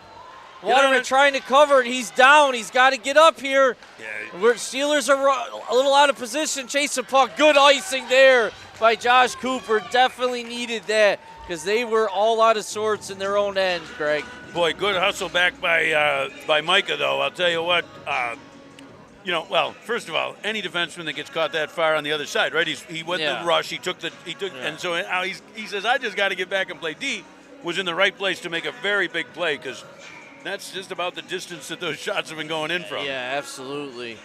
Get on Waterman it. trying to cover it. He's down. He's got to get up here. Yeah. Steelers are a little out of position. Chase the puck. Good icing there by Josh Cooper. Definitely needed that because they were all out of sorts in their own end, Greg. Boy, good hustle back by Micah, though. I'll tell you what. First of all, any defenseman that gets caught that far on the other side, right? He went the rush. And so now he says, I just got to get back and play D. Was in the right place to make a very big play because that's just about the distance that those shots have been going in from. Yeah, absolutely.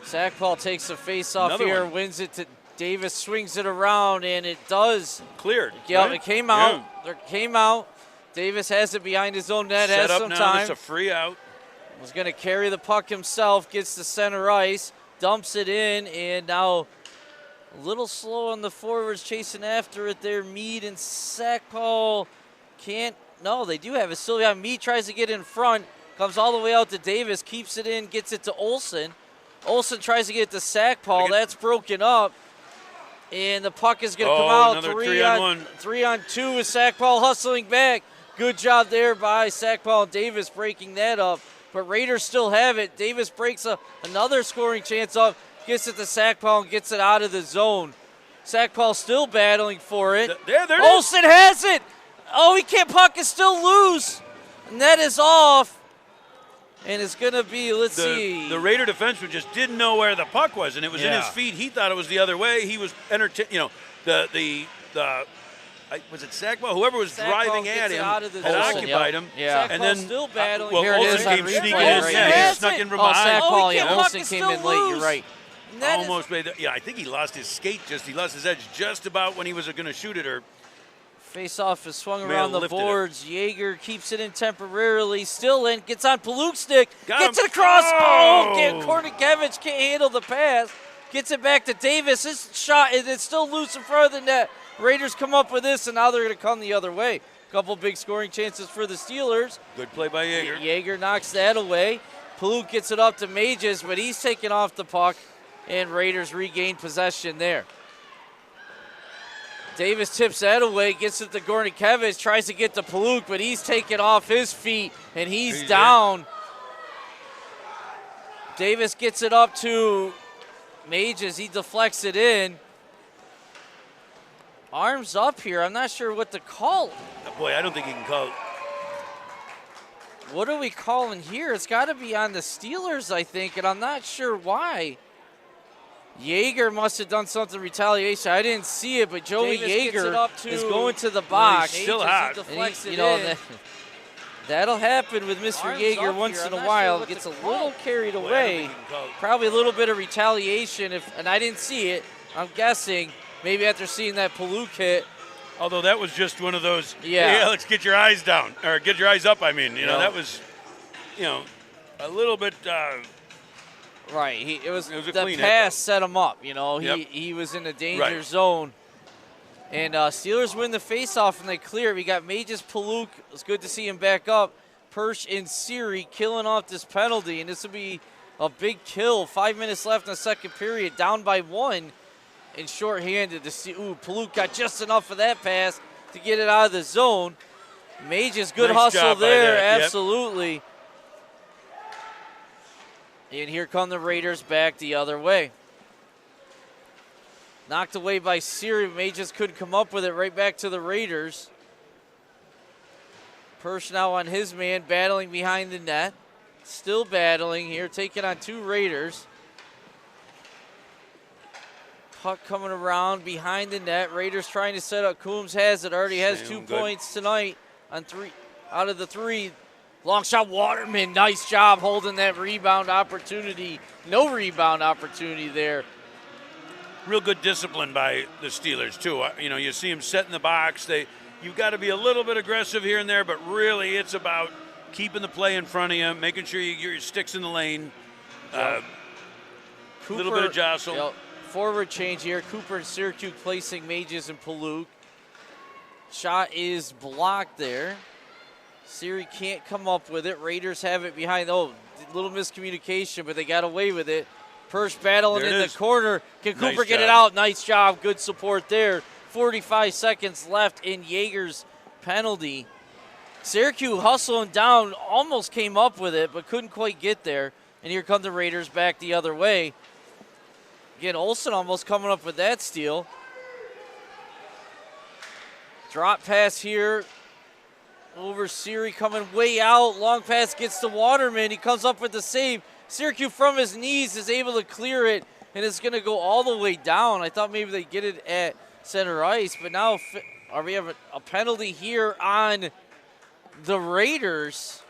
Sackpaul takes the face-off here, wins it to Davis, swings it around, and it does. Cleared. Yeah, right? it came out. Yeah. It came out. Davis has it behind his own net, Set has up some now. time. It's a free out. Was going to carry the puck himself, gets to center ice, dumps it in, and now a little slow on the forwards chasing after it there. Meade and Sackpaul can't. No, they do have it still. Yeah, Meade tries to get in front, comes all the way out to Davis, keeps it in, gets it to Olsen. Olsen tries to get it to Sackpaul. That's broken up. And the puck is going to come out. Another 3-on-1. 3-on-2 with Sackpaul hustling back. Good job there by Sackpaul and Davis breaking that up. But Raiders still have it. Davis breaks another scoring chance up, gets it to Sackpaul and gets it out of the zone. Sackpaul still battling for it. There it is. Olsen has it. Oh, he can't. Puck is still loose. Net is off. And it's going to be, let's see. The Raider defenseman just didn't know where the puck was, and it was in his feet. He thought it was the other way. He was was it Sackpaul? Whoever was driving at him had occupied him. Yeah. And then still battling. Here it Olsen is came on sneaking replay in. right Yeah, here. he snuck in from behind. Sackpaul, Olsen is came still in late. You're loose. right. Almost made I think he lost his skate. He lost his edge just about when he was going to shoot it. Or face-off is swung May around have the lifted it. boards. Yeager keeps it in temporarily. Still in. Gets on Paluk's stick. Gets him. it across. Oh! Kornikevich can't handle the pass. Gets it back to Davis. His shot is it's still loose in front of the net. Raiders come up with this, and now they're going to come the other way. Couple big scoring chances for the Steelers. good play by Yeager. Yeager knocks that away. Paluk gets it up to Mages, but he's taking off the puck, and Raiders regain possession there. Davis tips that away, gets it to Gornikevich, tries to get to Paluk, but he's taken off his feet, and he's down. Davis gets it up to Mages. He deflects it in. Arms up here. I'm not sure what to call. Boy, I don't think he can call it. What are we calling here? It's got to be on the Steelers, I think, and I'm not sure why. Yeager must have done something retaliation. I didn't see it, but Joey Yeager is going to the box. He's still hot. That'll happen with Mr. Yeager once in a while. Gets a little carried away. Probably a little bit of retaliation, and I didn't see it. I'm guessing maybe after seeing that Paluk hit. Although that was just one of those, let's get your eyes down, or get your eyes up, I mean. That was, a little bit. Right. It was a the clean pass hit, set him up. Yep. He was in the danger zone. And Steelers win the faceoff and they clear. We got Mages, Paluk. It's good to see him back up. Persh and Siri killing off this penalty, and this will be a big kill. 5 minutes left in the second period, down by 1 and shorthanded. Paluk got just enough of that pass to get it out of the zone. Mages, good Nice hustle job by there, that. absolutely. Yep. And here come the Raiders back the other way. Knocked away by Siri. Mages couldn't come up with it. Right back to the Raiders. Persh now on his man, battling behind the net. Still battling here, taking on 2 Raiders. Puck coming around behind the net. Raiders trying to set up. Coombs has it. Already has 2 points tonight on 3 out of the 3. Long shot, Waterman. Nice job holding that rebound opportunity. No rebound opportunity there. Real good discipline by the Steelers, too. You know, you see them set in the box. You've got to be a little bit aggressive here and there, but really it's about keeping the play in front of you, making sure you get your sticks in the lane. A little bit of jostle. Forward change here. Cooper and Syracuse placing Mages and Paluk. Shot is blocked there. Siri can't come up with it. Raiders have it behind. Oh, little miscommunication, but they got away with it. Persh battling in the corner. Can Cooper get it out? Nice job. Good support there. 45 seconds left in Jaeger's penalty. Syracuse hustling down, almost came up with it, but couldn't quite get there. And here come the Raiders back the other way. Again, Olsen almost coming up with that steal. Drop pass here over Siri, coming way out. Long pass gets to Waterman. He comes up with the save. Syracuse from his knees is able to clear it, and it's going to go all the way down. I thought maybe they get it at center ice, but now we have a penalty here on the Raiders.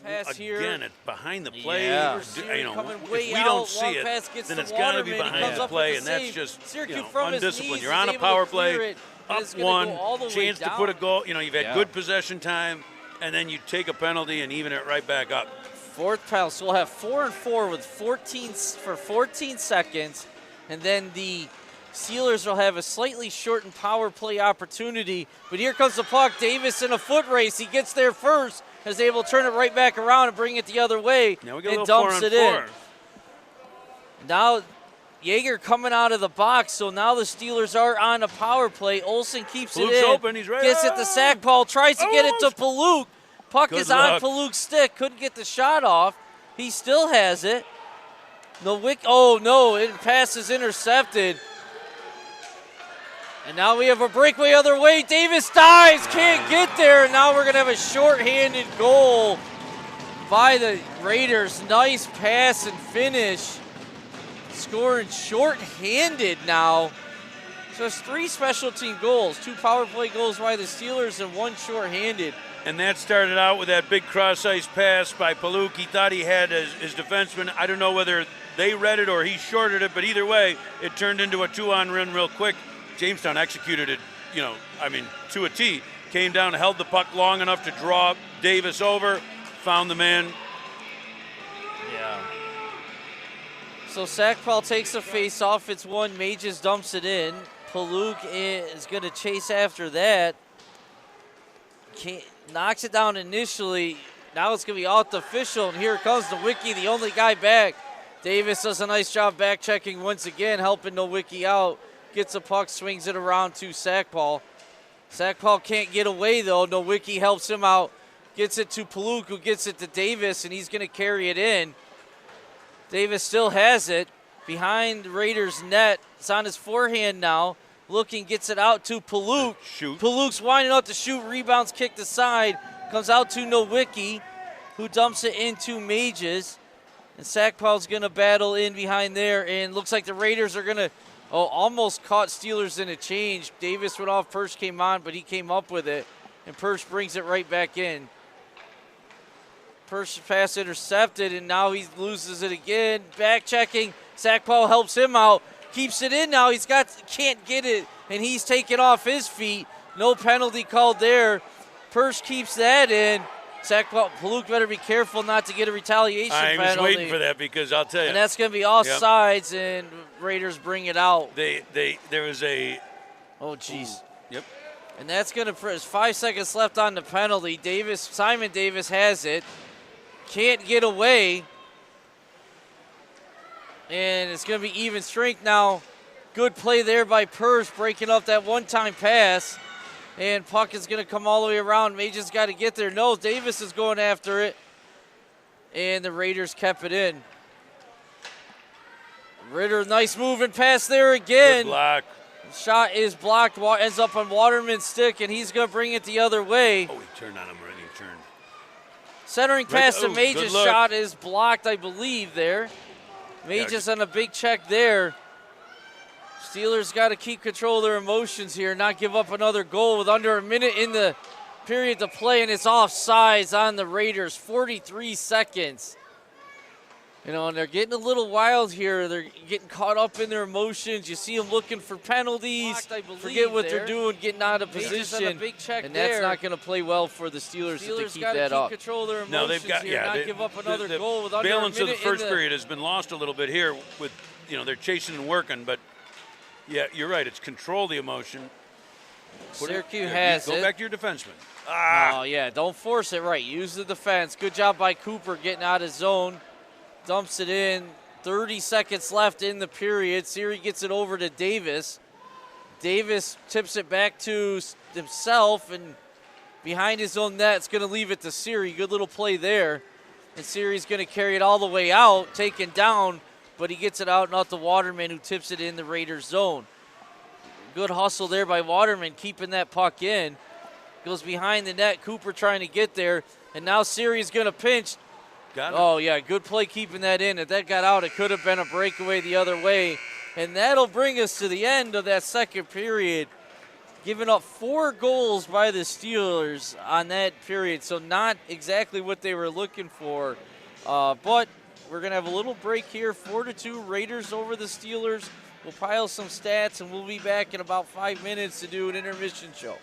Pass here. Again, it's behind the play. Yeah. You know, if we don't see it, then it's got to be behind the play, and that's just undisciplined. You're on a power play, up 1, chance to put a goal. You know, you've had good possession time, and then you take a penalty and even it right back up. 4th penalty, so we'll have 4 and 4 with 14 seconds, and then the Steelers will have a slightly shortened power play opportunity. But here comes the puck. Davis in a foot race. He gets there first, is able to turn it right back around and bring it the other way, and dumps it in. Now Jaeger coming out of the box, so now the Steelers are on a power play. Olsen keeps it in. Open. He's right. Gets it to Sackpaul, tries to get it to Paluk. Puck is on Paluk's stick, couldn't get the shot off. He still has it. Oh no, it passes intercepted. And now we have a breakaway other way. Davis dives, can't get there. And now we're going to have a shorthanded goal by the Raiders. Nice pass and finish. Scoring shorthanded now. So it's 3 special team goals, 2 power play goals by the Steelers and 1 shorthanded. And that started out with that big cross-ice pass by Paluk. He thought he had his defenseman. I don't know whether they read it or he shorted it, but either way, it turned into a 2-on-1 real quick. Jamestown executed it, to a T. Came down, held the puck long enough to draw Davis over, found the man. Yeah. So Sackpaul takes the face-off. It's 1. Mages dumps it in. Paluk is going to chase after that. Knocks it down initially. Now it's going to be artificial, and here comes Nowicki, the only guy back. Davis does a nice job back-checking once again, helping Nowicki out. Gets a puck, swings it around to Sackpaul. Sackpaul can't get away, though. Nowicki helps him out. Gets it to Paluk, who gets it to Davis, and he's going to carry it in. Davis still has it behind Raiders' net. It's on his forehand now. Looking, gets it out to Paluk. Paluk's winding up to shoot. Rebounds kicked aside. Comes out to Nowicki, who dumps it into Mages. And Sackpaul's going to battle in behind there. And looks like the Raiders are going to almost caught Steelers in a change. Davis went off, Persh came on, but he came up with it. And Persh brings it right back in. Persh pass intercepted, and now he loses it again. Back checking. Sackpaul helps him out. Keeps it in now. Can't get it, and he's taken off his feet. No penalty called there. Persh keeps that in. Paluk better be careful not to get a retaliation penalty. I was waiting for that because I'll tell you. And that's going to be offsides, and Raiders bring it out. There was a. Oh, jeez. Yep. And that's going to, there's 5 seconds left on the penalty. Simon Davis has it. Can't get away. And it's going to be even strength now. Good play there by Purse, breaking up that one-time pass. And puck is going to come all the way around. Major's got to get there. No, Davis is going after it. And the Raiders kept it in. Ritter, nice moving pass there again. Good block. Shot is blocked, ends up on Waterman's stick, and he's going to bring it the other way. Oh, he turned on him already. He turned. Centering pass to Good Major's look. shot is blocked, I believe, there. Major's on a big check there. Steelers got to keep control of their emotions here, not give up another goal with under a minute in the period to play, and it's offsides on the Raiders, 43 seconds. You know, and they're getting a little wild here. They're getting caught up in their emotions. You see them looking for penalties, forget what they're doing, getting out of position, and that's not going to play well for the Steelers if they keep that up. Control their emotions. No, they've got not give up another goal with under a balance minute of the first period has been lost a little bit here. With they're chasing and working, but yeah, you're right. It's control the emotion. Syracuse has it. Go back to your defenseman. Oh yeah, don't force it. Right, use the defense. Good job by Cooper getting out of zone. Dumps it in. 30 seconds left in the period. Siri gets it over to Davis. Davis tips it back to himself, and behind his own net, it's going to leave it to Siri. Good little play there. And Siri's going to carry it all the way out, taken down, but he gets it out, not the Waterman, who tips it in the Raiders zone. Good hustle there by Waterman, keeping that puck in. Goes behind the net. Cooper trying to get there, and now Siri's going to pinch. Got it. Oh, yeah, good play keeping that in. If that got out, it could have been a breakaway the other way. And that'll bring us to the end of that second period. Giving up 4 goals by the Steelers on that period, so not exactly what they were looking for. But we're going to have a little break here. 4-2 Raiders over the Steelers. We'll pile some stats, and we'll be back in about 5 minutes to do an intermission show.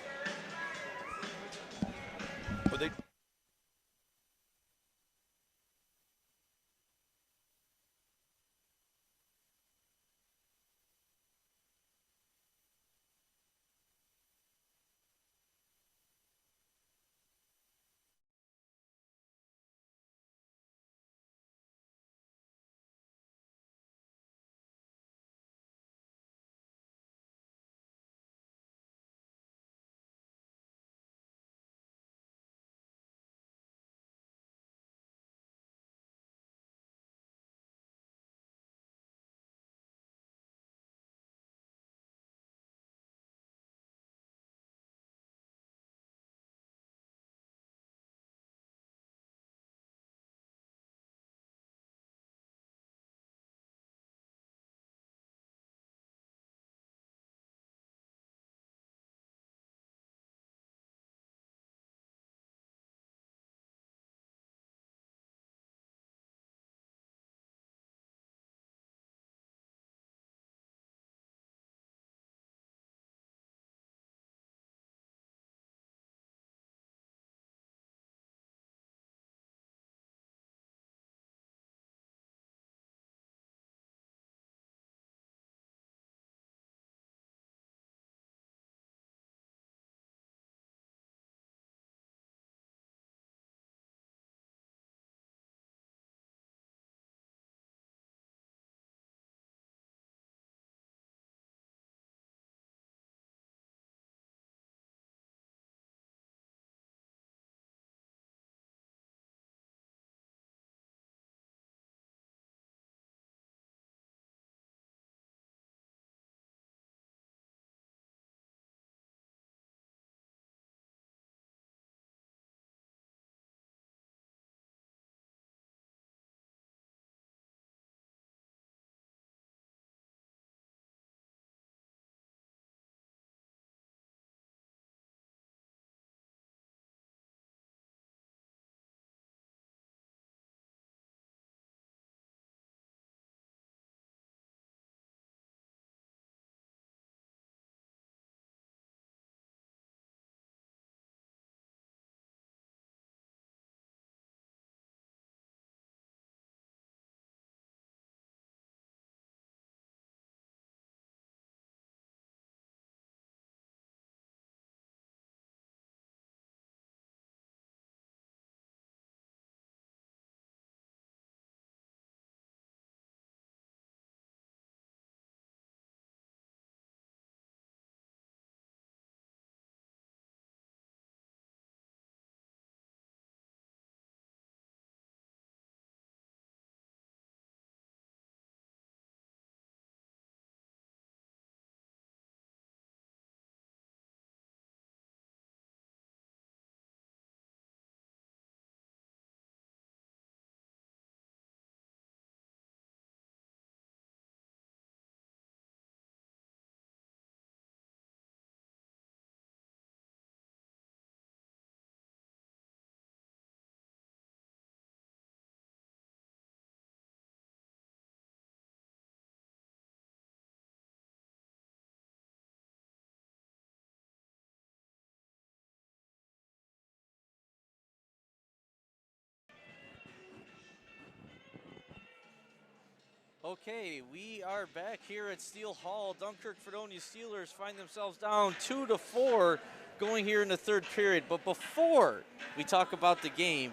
Okay, we are back here at Steel Hall. Dunkirk Fredonia Steelers find themselves down 2-4 going here in the third period. But before we talk about the game,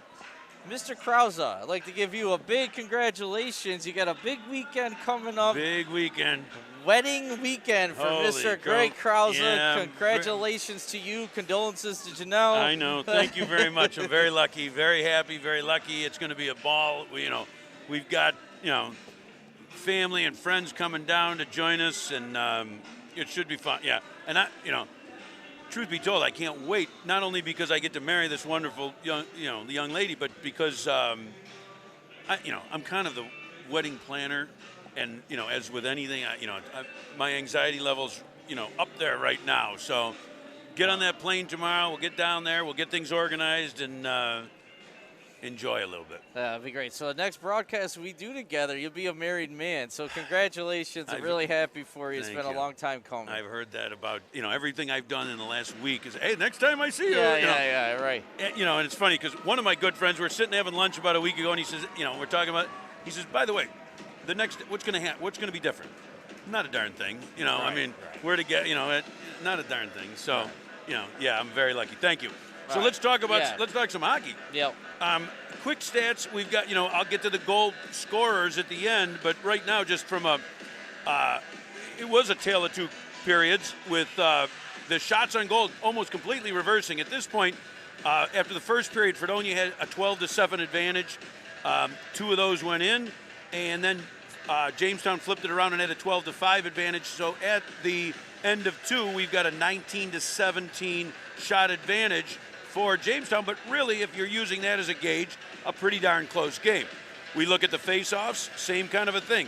Mr. Krause, I'd like to give you a big congratulations. You got a big weekend coming up. Big weekend. Wedding weekend for Holy Mr. Greg Krause. Yeah, Congratulations to you. Condolences to Janelle. I know. Thank you very much. I'm very lucky, very happy, very lucky. It's going to be a ball. We've got, family and friends coming down to join us, and it should be fun. Yeah. And truth be told, I can't wait, not only because I get to marry this wonderful young lady, but because I'm kind of the wedding planner, and as with anything, my anxiety level's up there right now. So get on that plane tomorrow. We'll get down there. We'll get things organized and enjoy a little bit. That'd be great. So the next broadcast we do together, you'll be a married man. So congratulations. I'm really happy for you. It's been a long time coming. I've heard that about, everything I've done in the last week is, hey, next time I see you. Yeah, right. And, and it's funny because one of my good friends, we're sitting having lunch about a week ago, and he says, we're talking about, he says, by the way, the next, what's going to be different? Not a darn thing. Right. We're together, not a darn thing. So, I'm very lucky. Thank you. So Right. let's talk some hockey. Yep. Quick stats. We've got, I'll get to the goal scorers at the end, but right now, just from it was a tale of two periods with the shots on goal almost completely reversing. At this point, after the first period, Fredonia had a 12-7 advantage. Two of those went in, and then Jamestown flipped it around and had a 12-5 advantage. So at the end of two, we've got a 19-17 shot advantage for Jamestown, but really, if you're using that as a gauge, a pretty darn close game. We look at the face-offs, same kind of a thing.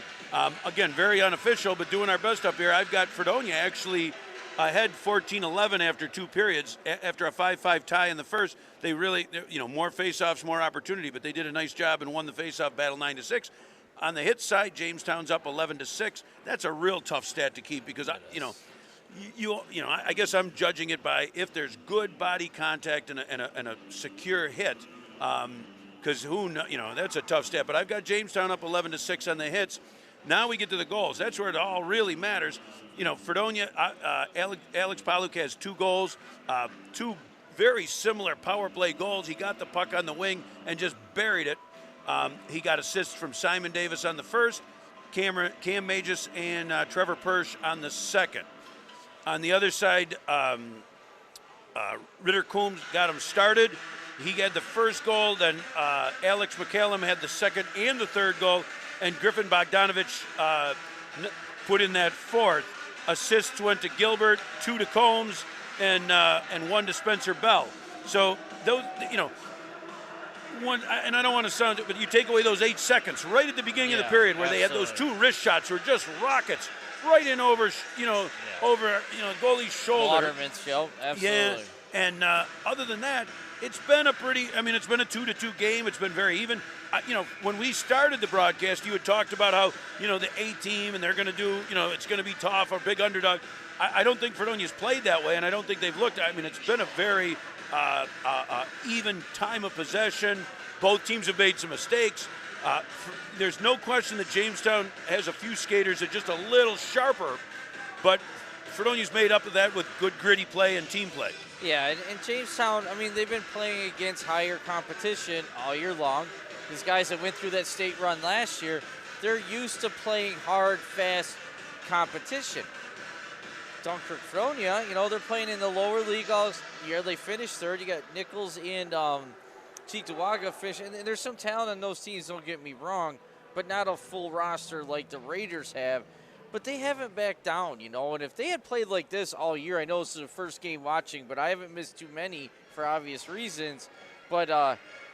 Again, very unofficial, but doing our best up here. I've got Fredonia actually ahead 14-11 after two periods. After a 5-5 tie in the first, they really, more face-offs, more opportunity, but they did a nice job and won the face-off battle 9-6. On the hit side, Jamestown's up 11-6. That's a real tough stat to keep because, I guess I'm judging it by if there's good body contact and a secure hit, because that's a tough stat. But I've got Jamestown up 11-6 on the hits. Now we get to the goals. That's where it all really matters. Fredonia, Alex Paluk has 2 goals, 2 very similar power play goals. He got the puck on the wing and just buried it. He got assists from Simon Davis on the first, Cam Magis and Trevor Persh on the second. On the other side, Ritter Coombs got him started. He had the first goal, then Alex McCallum had the second and the third goal, and Griffin Bogdanovich put in that fourth. Assists went to Gilbert, 2 to Combs, and 1 to Spencer Bell. So those, one, and I don't want to sound it, but you take away those 8 seconds right at the beginning of the period where they had those 2 wrist shots were just rockets right in over, over goalie's shoulder. Waterman's show, absolutely. Yeah, and other than that, it's been it's been a 2-2 game. It's been very even. When we started the broadcast, you had talked about how, the A team and they're going to do, it's going to be tough or big underdog. I don't think Fredonia's played that way, and I don't think they've looked. It's been a very even time of possession. Both teams have made some mistakes. There's no question that Jamestown has a few skaters that are just a little sharper, but Fredonia's made up of that with good gritty play and team play. Yeah, and Jamestown, they've been playing against higher competition all year long. These guys that went through that state run last year, they're used to playing hard, fast competition. Dunkirk Fredonia, they're playing in the lower league all year. They finished third. You got Nichols and Cheektowaga fishing. And there's some talent on those teams, don't get me wrong, but not a full roster like the Raiders have. But they haven't backed down, And if they had played like this all year, I know this is the first game watching, but I haven't missed too many for obvious reasons. But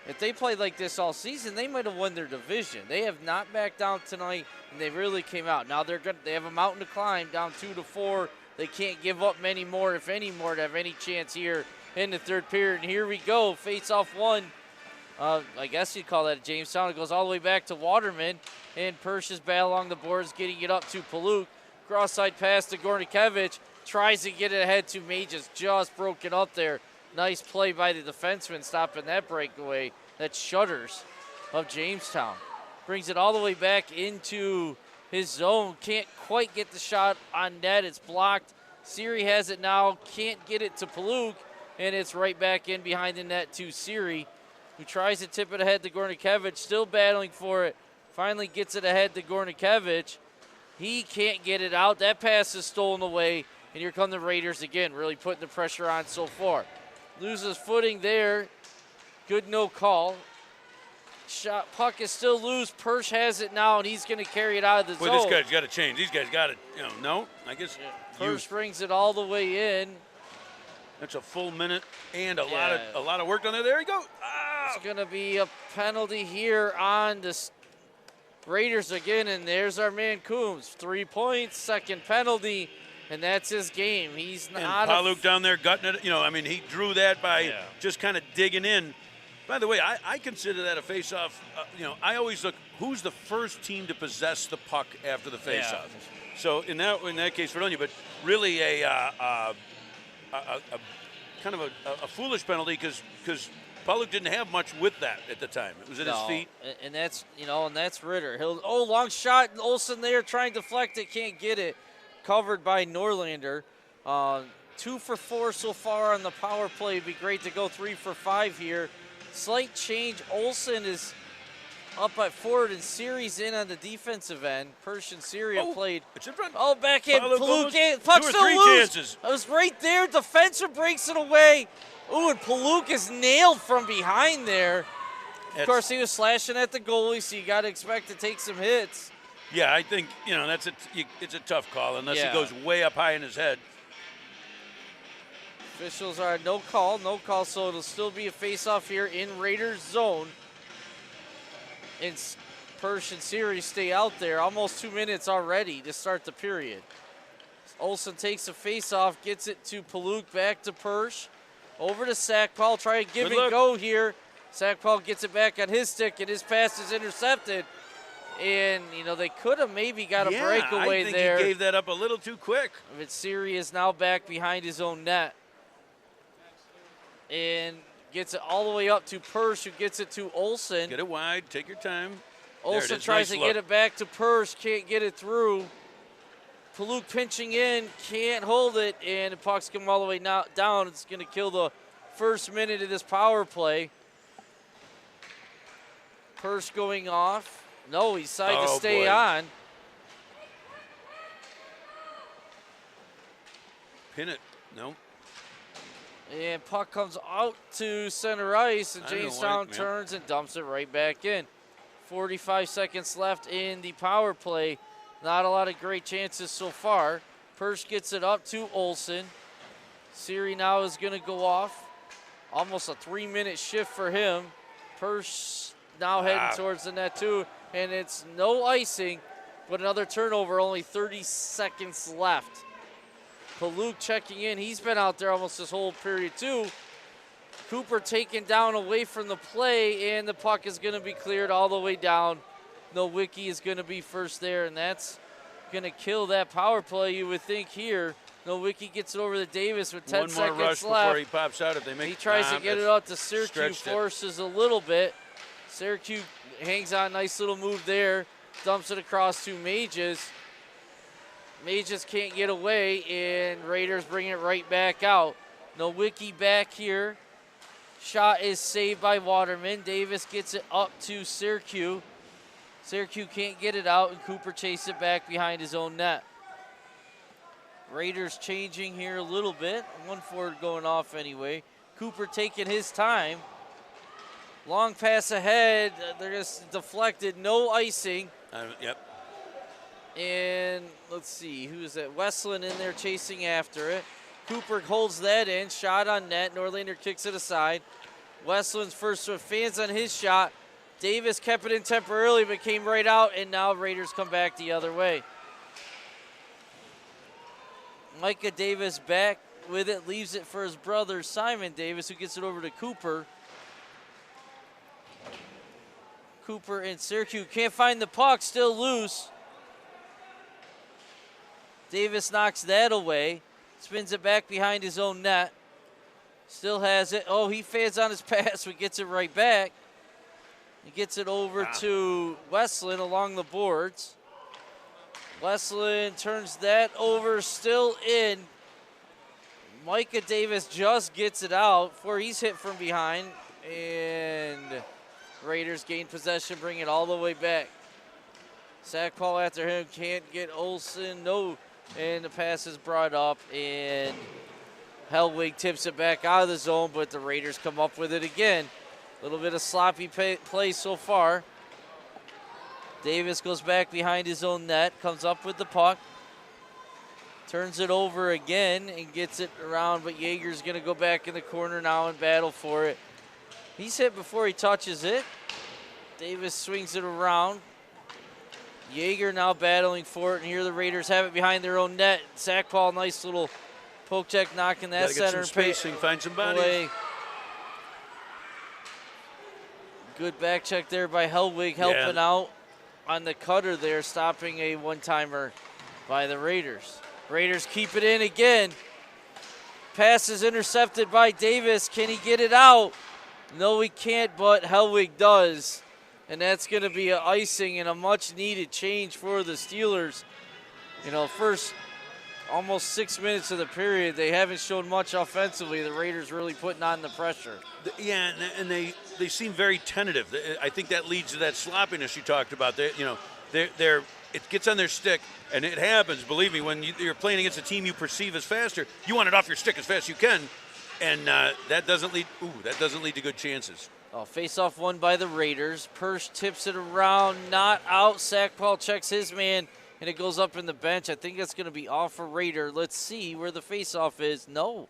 if they played like this all season, they might have won their division. They have not backed down tonight, and they really came out. Now they have a mountain to climb, down 2-4. They can't give up many more, if any more, to have any chance here in the third period. And here we go, face-off one. I guess you'd call that a Jamestown. It goes all the way back to Waterman, and Persh's bat along the boards, getting it up to Paluk. Cross-side pass to Gornikevich. Tries to get it ahead to Mages, just broken up there. Nice play by the defenseman, stopping that breakaway. That Shutters of Jamestown. Brings it all the way back into his zone. Can't quite get the shot on net. It's blocked. Siri has it now. Can't get it to Paluk, and it's right back in behind the net to Siri, who tries to tip it ahead to Gornikevich. Still battling for it. Finally gets it ahead to Gornikevich. He can't get it out. That pass is stolen away, and here come the Raiders again, really putting the pressure on so far. Loses footing there. Good no call. Shot puck is still loose. Persh has it now, and he's going to carry it out of the zone. This guy's got to change. These guys got to, no, I guess. Yeah. Persh brings it all the way in. That's a full minute and a lot of work done there. There you go. Ah! It's going to be a penalty here on the Raiders again, and there's our man Coombs. 3 points, second penalty, and that's his game. He's not. And Paluk down there gutting it. He drew that by just kind of digging in. By the way, I consider that a face-off. I always look who's the first team to possess the puck after the face-off. Yeah. So in that case, Fredonia, but really a kind of a foolish penalty because Paluk didn't have much with that at the time. It was at his feet. And that's Ritter. Long shot. Olsen there trying to deflect it, can't get it. Covered by Norlander. 2 for 4 so far on the power play. It'd be great to go 3 for 5 here. Slight change. Olsen is up at forward and Siri's in on the defensive end. Persh and Siri have played. It's in front. Backhand. Paluk. Puck still loose. Chances. It was right there. Defenseman breaks it away. Ooh, and Paluk is nailed from behind there. Of course, he was slashing at the goalie, so you got to expect to take some hits. Yeah, I think, it's a tough call unless he goes way up high in his head. Officials are no call, so it'll still be a face-off here in Raiders zone. And Persh and Siri stay out there. Almost 2 minutes already to start the period. Olsen takes a face-off, gets it to Paluk, back to Persh. Over to Sackpaul, try to give and go here. Sackpaul gets it back on his stick, and his pass is intercepted. And, they could have maybe got a breakaway I think there. He gave that up a little too quick. But Siri is now back behind his own net. And gets it all the way up to Persh, who gets it to Olsen. Get it wide, take your time. Olsen tries to get it back to Persh, can't get it through. Paluk pinching in, can't hold it, and the puck's coming all the way down. It's going to kill the first minute of this power play. Persh going off. No, he decided to stay on. Pin it. No. And puck comes out to center ice, and Jamestown turns and dumps it right back in. 45 seconds left in the power play. Not a lot of great chances so far. Persh gets it up to Olsen. Siri now is going to go off. Almost a 3-minute shift for him. Persh now heading towards the net too. And it's no icing, but another turnover, only 30 seconds left. Paluk checking in. He's been out there almost this whole period too. Cooper taken down away from the play, and the puck is going to be cleared all the way down. Nowicki is going to be first there, and that's going to kill that power play, you would think here. Nowicki gets it over to Davis with 10 seconds left. One more rush before he pops out if they make. He tries to get it out to Syracuse, forces a little bit. Syracuse hangs on, nice little move there. Dumps it across to Mages. Mages can't get away, and Raiders bring it right back out. Nowicki back here. Shot is saved by Waterman. Davis gets it up to Syracuse. Syracuse can't get it out, and Cooper chases it back behind his own net. Raiders changing here a little bit. One forward going off anyway. Cooper taking his time. Long pass ahead. They're just deflected. No icing. Yep. And let's see, who's that? Westland in there chasing after it. Cooper holds that in. Shot on net. Norlander kicks it aside. Westland's first with fans on his shot. Davis kept it in temporarily, but came right out, and now Raiders come back the other way. Micah Davis back with it, leaves it for his brother Simon Davis, who gets it over to Cooper. Cooper and Syracuse can't find the puck, still loose. Davis knocks that away, spins it back behind his own net. Still has it. Oh, he fans on his pass, but gets it right back. He gets it over to Westland along the boards. Westland turns that over, still in. Micah Davis just gets it out before he's hit from behind. And Raiders gain possession, bring it all the way back. Sackpaw after him, can't get Olsen, no. And the pass is brought up, and Hellwig tips it back out of the zone, but the Raiders come up with it again. A little bit of sloppy play so far. Davis goes back behind his own net, comes up with the puck. Turns it over again and gets it around, but Yeager's going to go back in the corner now and battle for it. He's hit before he touches it. Davis swings it around. Yeager now battling for it, and here the Raiders have it behind their own net. Sackpaw, nice little poke check, knocking that Gotta center get some spacing, find some bodies. away. Good back check there by Hellwig, helping out on the cutter there, stopping a one-timer by the Raiders. Raiders keep it in again. Pass is intercepted by Davis. Can he get it out? No, he can't, but Hellwig does. And that's going to be an icing and a much-needed change for the Steelers. You know, first almost 6 minutes of the period, they haven't shown much offensively. The Raiders really putting on the pressure. Yeah, and they seem very tentative. I think that leads to that sloppiness you talked about. It gets on their stick, and it happens. Believe me, when you're playing against a team you perceive as faster, you want it off your stick as fast as you can, and that doesn't lead to good chances. Oh, face-off won by the Raiders. Persh tips it around, not out. Sackpaw checks his man, and it goes up in the bench. I think that's going to be off a Raider. Let's see where the face-off is. No.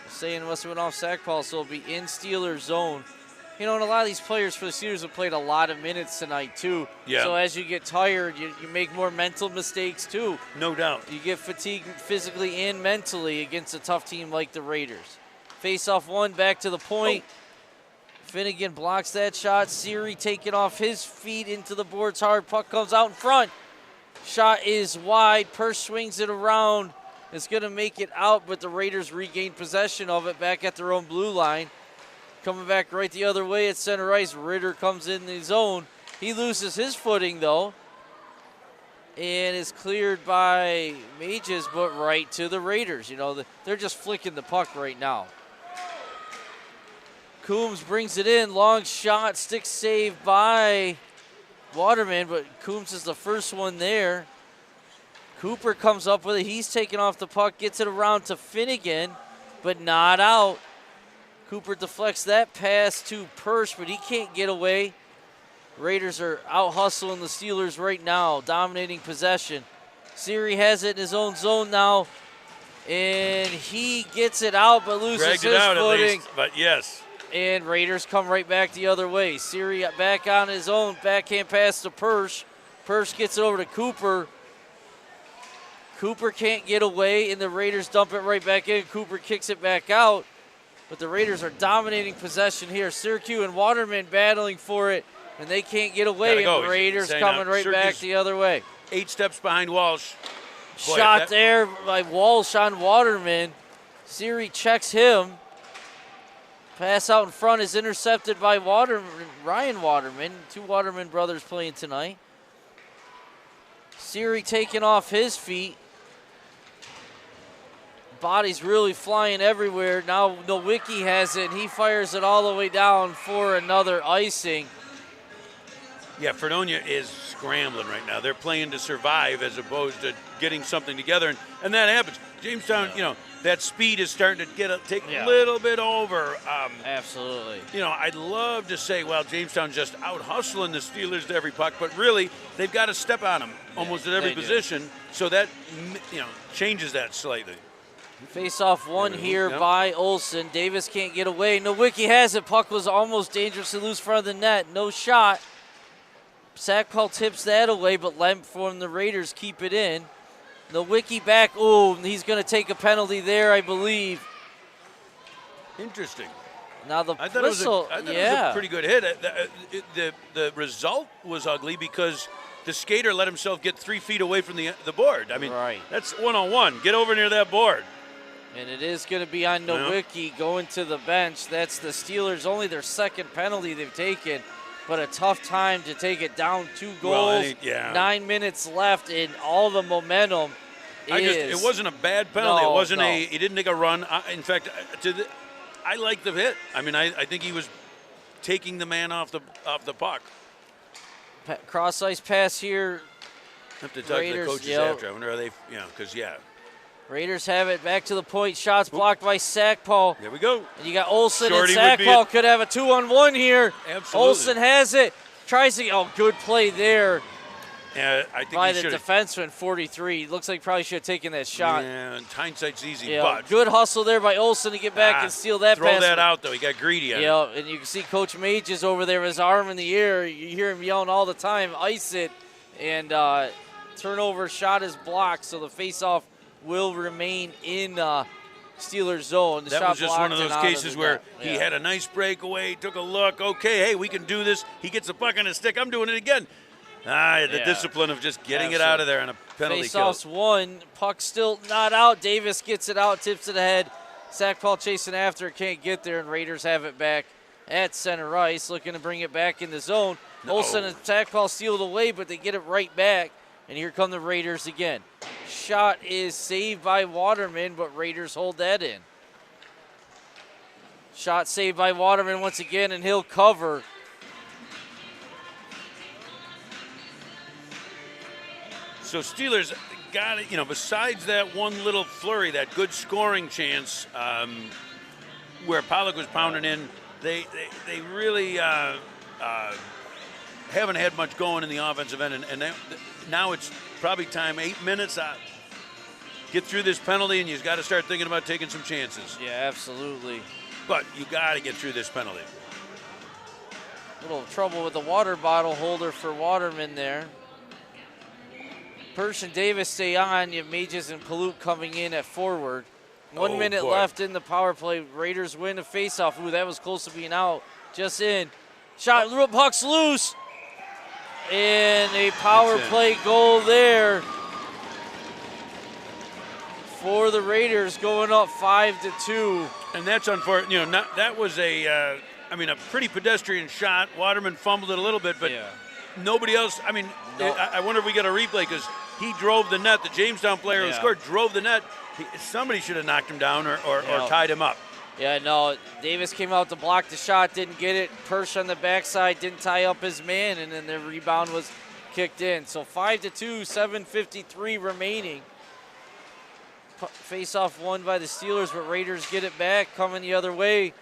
Saying it must have went off Sackpaw, so it'll be in Steelers zone. You know, and a lot of these players for the Steelers have played a lot of minutes tonight, too. Yeah. So as you get tired, you make more mental mistakes, too. No doubt. You get fatigued physically and mentally against a tough team like the Raiders. Face-off one, back to the point. Oh. Finnegan blocks that shot. Siri taking off his feet into the boards hard. Puck comes out in front. Shot is wide. Persh swings it around. It's going to make it out, but the Raiders regain possession of it back at their own blue line. Coming back right the other way at center ice. Ritter comes in the zone. He loses his footing, though, and is cleared by Mages, but right to the Raiders. You know, they're just flicking the puck right now. Coombs brings it in. Long shot. Stick save by Waterman, but Coombs is the first one there. Cooper comes up with it. He's taking off the puck. Gets it around to Finnegan, but not out. Cooper deflects that pass to Persh, but he can't get away. Raiders are out hustling the Steelers right now, dominating possession. Siri has it in his own zone now, and he gets it out, but loses his footing. At least, but yes. And Raiders come right back the other way. Siri back on his own. Backhand pass to Persh. Persh gets it over to Cooper. Cooper can't get away, and the Raiders dump it right back in. Cooper kicks it back out. But the Raiders are dominating possession here. Syracuse and Waterman battling for it, and they can't get away. And the Raiders coming right back the other way. 8 steps behind Walsh. Boy, shot there by Walsh on Waterman. Siri checks him. Pass out in front is intercepted by Ryan Waterman. 2 Waterman brothers playing tonight. Siri taking off his feet. Body's really flying everywhere. Now Nowicki has it, and he fires it all the way down for another icing. Yeah, Fredonia is scrambling right now. They're playing to survive as opposed to getting something together, and that happens. Jamestown, you know, that speed is starting to take a little bit over. Absolutely. You know, I'd love to say, well, Jamestown's just out hustling the Steelers to every puck, but really, they've got to step on them almost at every position, so that, you know, changes that slightly. Face-off one here by Olsen. Davis can't get away. Nowicki has it. Puck was almost dangerously loose front of the net. No shot. Sackpaw tips that away, but Lemp from the Raiders keep it in. Nowicki back. Oh, he's going to take a penalty there, I believe. Interesting. Now the whistle. I thought it was a pretty good hit. The result was ugly because the skater let himself get 3 feet away from the board. I mean, that's one-on-one. Get over near that board. And it is going to be on Nowicki going to the bench. That's the Steelers' only their second penalty they've taken. but a tough time to take it down 2 goals. 9 minutes left, and all the momentum it wasn't a bad penalty. No, it wasn't no. he didn't take a run. In fact, I like the hit. I mean, I think he was taking the man off the puck. Cross ice pass here. I have to talk Raiders, to the coaches yep. after. I wonder are they, because Raiders have it back to the point. Shots blocked by Sackpaw. There we go. And you got Olsen Shorty and would Sackpaw could have a 2-on-1 here. Absolutely. Olsen has it. Tries to. Good play there Yeah, I think by he the should have. defenseman. 43. Looks like probably should have taken that shot. Yeah, hindsight's easy, Yeah, but good hustle there by Olsen to get back and steal that throw pass. that out though. He got greedy on it. Yeah, and you can see Coach Mages over there with his arm in the air. You hear him yelling all the time, ice it. And turnover shot is blocked, so the faceoff will remain in Steelers zone. The That shot was just one of blocked those and out cases the where net. he Yeah. had a nice breakaway, took a look. Okay, hey, we can do this. He gets the puck on his stick. I'm doing it again. The Yeah. discipline of just getting it out of there on a penalty kill. Faceoff's one. Puck still not out. Davis gets it out, tips it ahead. Sackpaw chasing after it, can't get there, and Raiders have it back at center ice, looking to bring it back in the zone. No. Olsen and Sackpaw steal it away, but they get it right back, and here come the Raiders again. Shot is saved by Waterman, but Raiders hold that in. Shot saved by Waterman once again, and he'll cover. So Steelers got it, besides that one little flurry, that good scoring chance where Pollock was pounding in, they really haven't had much going in the offensive end. And now it's probably time, 8 minutes, get through this penalty, and you've got to start thinking about taking some chances. Yeah, absolutely. But you got to get through this penalty. Little trouble with the water bottle holder for Waterman there. Persh and Davis stay on. You have Mages and Palute coming in at forward. 1 minute boy. left in the power play. Raiders win a faceoff. Ooh, that was close to being out. Just in. Shot, puck's loose. And a power play goal there for the Raiders, going up 5-2. And that's unfortunate. That was a pretty pedestrian shot. Waterman fumbled it a little bit, but nobody else. I wonder if we get a replay because he drove the net. The Jamestown player who scored drove the net. Somebody should have knocked him down or tied him up. Yeah, no, Davis came out to block the shot, didn't get it. Persh on the backside didn't tie up his man, and then the rebound was kicked in. So 5-2, 7:53 remaining. Face-off won by the Steelers, but Raiders get it back, coming the other way.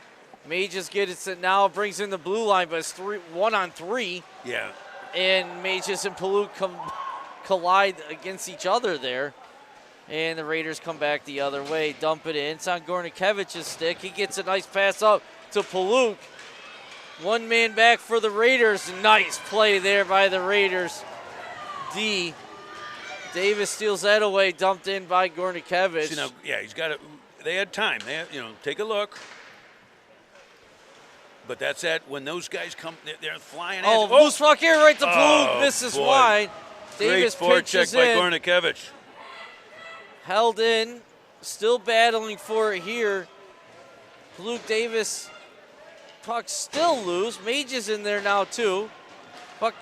Mages gets it now, brings in the blue line, but it's 1-on-3. Yeah. And Mages and Palute collide against each other there. And the Raiders come back the other way, dump it in. It's on Gornikevich's stick. He gets a nice pass up to Paluk. One man back for the Raiders. Nice play there by the Raiders. Davis steals that away, dumped in by Gornikevich. He's got it. They had time. Take a look. But that's it. When those guys come, they're flying in. Loose puck here right to Paluk. Misses boy. wide. Davis Great pitches forecheck by in. Gornikevich. Held in, still battling for it here. Luke Davis, puck still loose. Mages in there now too. Puck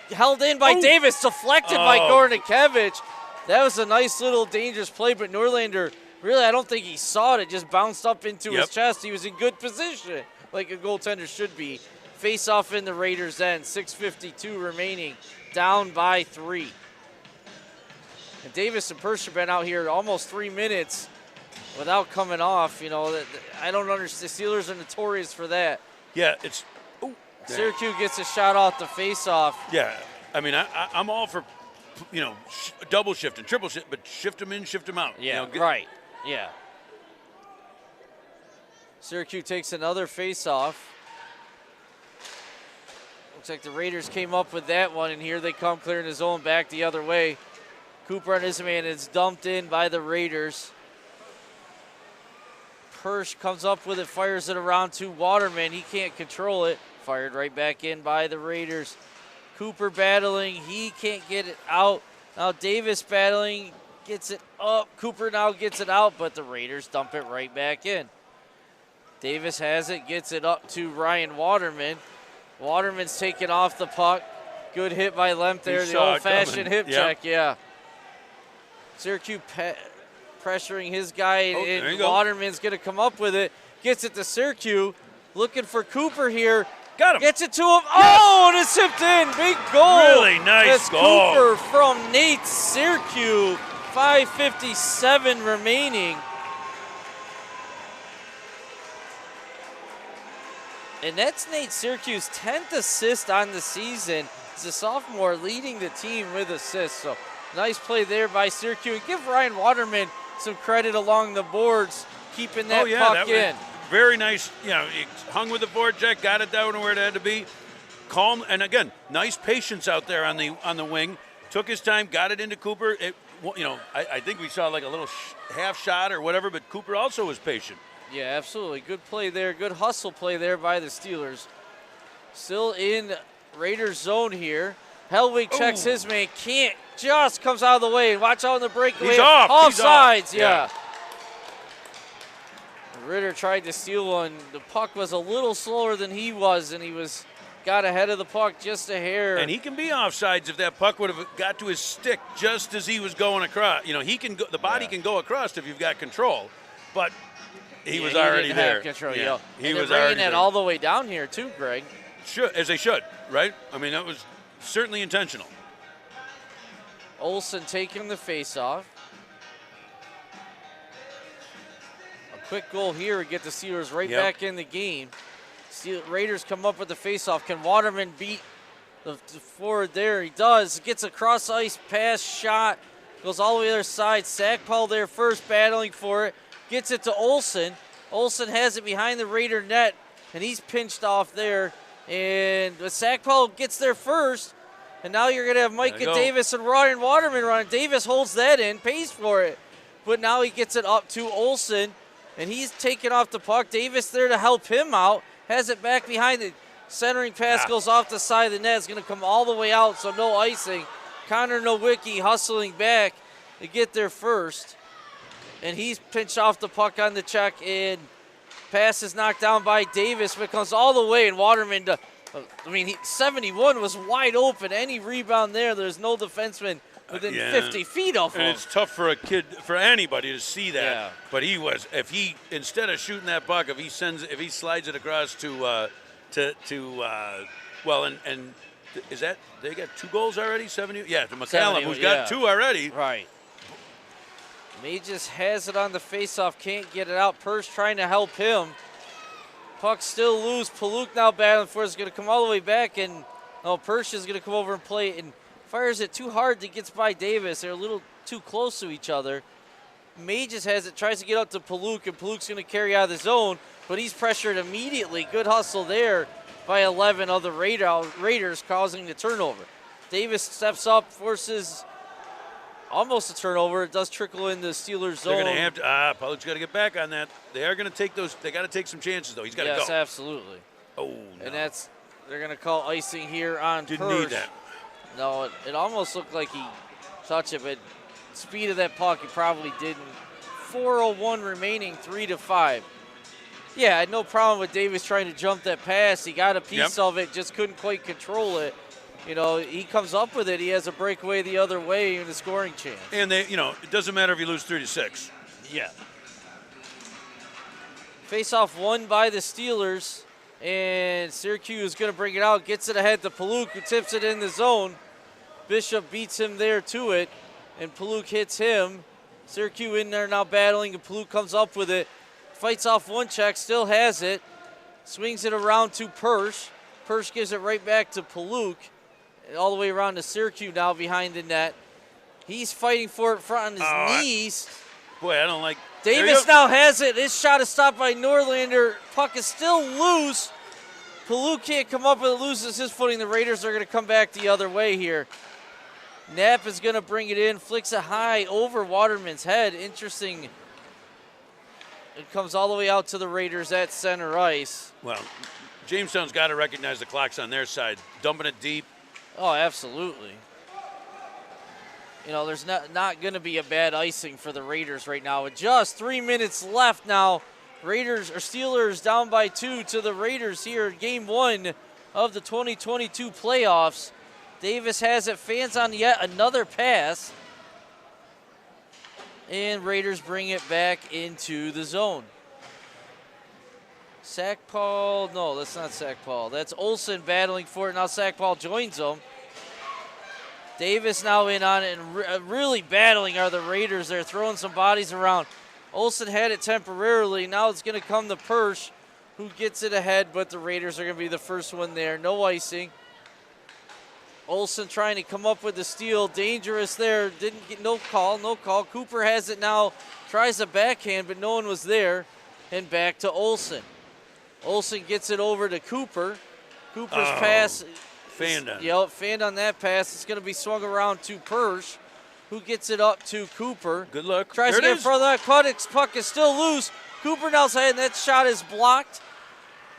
held in by Davis, deflected by Gornikevich. That was a nice little dangerous play, but Norlander, really, I don't think he saw it. It just bounced up into his chest. He was in good position, like a goaltender should be. Face off in the Raiders' end. 6:52 remaining, down by 3. And Davis and Persh have been out here almost 3 minutes without coming off. I don't understand. The Steelers are notorious for that. Yeah, it's. Syracuse gets a shot off the face-off. Yeah, I'm all for, double shift and triple shift, but shift them in, shift them out. Yeah, right. Yeah. Syracuse takes another face-off. Looks like the Raiders came up with that one, and here they come clearing the zone back the other way. Cooper on his man is dumped in by the Raiders. Persh comes up with it, fires it around to Waterman. He can't control it. Fired right back in by the Raiders. Cooper battling. He can't get it out. Now Davis battling. Gets it up. Cooper now gets it out, but the Raiders dump it right back in. Davis has it. Gets it up to Ryan Waterman. Waterman's taking off the puck. Good hit by Lemp there, the old-fashioned hip check, yeah. Syracuse pressuring his guy, and Waterman's going to come up with it. Gets it to Syracuse, looking for Cooper here. Got him. Gets it to him. Yes. Oh, and it's tipped in. Big goal. Really nice goal. Cooper from Nate Syracuse. 5:57 remaining. And that's Nate Syracuse' 10th assist on the season. He's a sophomore leading the team with assists. So nice play there by Syracuse. And give Ryan Waterman some credit along the boards, keeping that puck in. Very nice. You know, he hung with the forecheck, got it down where it had to be. Calm, and again, nice patience out there on the wing. Took his time, got it into Cooper. I think we saw like a little half shot or whatever, but Cooper also was patient. Yeah, absolutely. Good play there. Good hustle play there by the Steelers. Still in Raiders zone here. Hellwig checks his man. Can't. Just comes out of the way. Watch out on the breakaway. He's off. Offsides, yeah. Ritter tried to steal one. The puck was a little slower than he was, and he got ahead of the puck just a hair. And he can be offsides if that puck would have got to his stick just as he was going across. You know, he can go, the body can go across if you've got control, but he was already didn't there. Have control, yeah. He was already there. All the way down here too, Greg. As they should, right? I mean, that was certainly intentional. Olsen taking the faceoff. A quick goal here would get the Steelers right back in the game. Raiders come up with the faceoff. Can Waterman beat the forward there? He does. Gets a cross ice pass shot. Goes all the way to the other side. Sackpal there first, battling for it. Gets it to Olsen. Olsen has it behind the Raider net, and he's pinched off there. And Sackpal gets there first. And now you're going to have Micah Davis and Ryan Waterman running. Davis holds that in, pays for it. But now he gets it up to Olsen, and he's taking off the puck. Davis there to help him out. Has it back behind the centering pass, goes off the side of the net. It's going to come all the way out, so no icing. Connor Nowicki hustling back to get there first. And he's pinched off the puck on the check, and pass is knocked down by Davis, but comes all the way, and Waterman, 71 was wide open. Any rebound there, there's no defenseman within 50 feet of him. And it's tough for for anybody to see that. Yeah. But he was, instead of shooting that puck, if he slides it across to is that, they got 2 goals already? 70? Yeah, to McCallum, who's got 2 already. Right. Mages has it on the faceoff, can't get it out. Purse trying to help him. Puck still loose. Paluk now battling for it. Is going to come all the way back, and Purse is going to come over and play and fires it too hard that gets by Davis. They're a little too close to each other. Mages has it, tries to get up to Paluk, and Paluk's going to carry out of the zone, but he's pressured immediately. Good hustle there by 11 of the Raiders, causing the turnover. Davis steps up, forces almost a turnover. It does trickle in the Steelers zone. They're going to have to, Paluk's got to get back on that. They are going to take those, they got to take some chances, though. He's got to go. Yes, absolutely. Oh, no. And they're going to call icing here on Purse. Didn't need that. No, it almost looked like he touched it, but speed of that puck, he probably didn't. 4:01 remaining, 3-5. Yeah, I had no problem with Davis trying to jump that pass. He got a piece of it, just couldn't quite control it. You know, he comes up with it. He has a breakaway the other way and a scoring chance. And it doesn't matter if you lose 3-6. Yeah. Face-off won by the Steelers, and Syracuse is going to bring it out. Gets it ahead to Paluk, who tips it in the zone. Bishop beats him there to it, and Paluk hits him. Syracuse in there now battling, and Paluk comes up with it. Fights off one check, still has it. Swings it around to Purse. Purse gives it right back to Paluk. All the way around to Syracuse now behind the net. He's fighting for it front on his knees. Boy, I don't like... Davis now has it. His shot is stopped by Norlander. Puck is still loose. Paluk can't come up with it, loses his footing. The Raiders are going to come back the other way here. Knapp is going to bring it in, flicks it high over Waterman's head. Interesting. It comes all the way out to the Raiders at center ice. Well, Jamestown's got to recognize the clock's on their side. Dumping it deep. Oh, absolutely. You know, there's not going to be a bad icing for the Raiders right now. With just 3 minutes left now, Steelers down by 2 to the Raiders here in game 1 of the 2022 playoffs. Davis has it, fans on yet another pass. And Raiders bring it back into the zone. Sackpaul, no, that's not Sackpaul. That's Olsen battling for it. Now Sackpaul joins them. Davis now in on it, and really battling are the Raiders. They're throwing some bodies around. Olsen had it temporarily. Now it's going to come to Persh, who gets it ahead, but the Raiders are going to be the first one there. No icing. Olsen trying to come up with the steal. Dangerous there. Didn't get no call. Cooper has it now. Tries a backhand, but no one was there. And back to Olsen. Olsen gets it over to Cooper. Cooper's pass. Fanned on. Yep, fanned on that pass. It's going to be swung around to Persh, who gets it up to Cooper. Good luck. Tries to get in front of that. Puck is still loose. Cooper now's ahead, and that shot is blocked.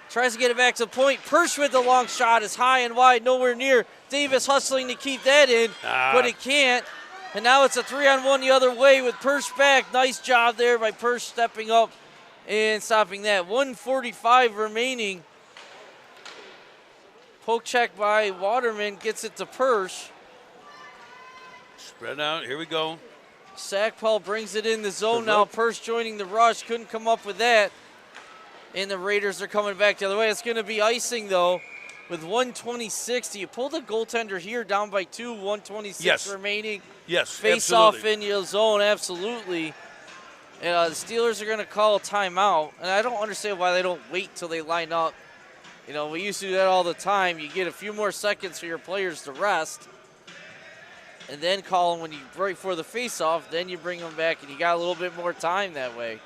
Tries to get it back to the point. Persh with the long shot is high and wide, nowhere near. Davis hustling to keep that in, but he can't. And now it's a 3-on-1 the other way with Persh back. Nice job there by Persh stepping up and stopping that. 1:45 remaining. Poke check by Waterman gets it to Persh. Spread out. Here we go. Sackpaul brings it in the zone now. Persh joining the rush. Couldn't come up with that. And the Raiders are coming back the other way. It's going to be icing, though, with 1:26. Do you pull the goaltender here down by 2, 1:26 remaining? Yes, Face off in your zone, absolutely. And the Steelers are going to call a timeout. And I don't understand why they don't wait till they line up. You know, we used to do that all the time. You get a few more seconds for your players to rest. And then call them when you break for the face-off. Then you bring them back, and you got a little bit more time that way.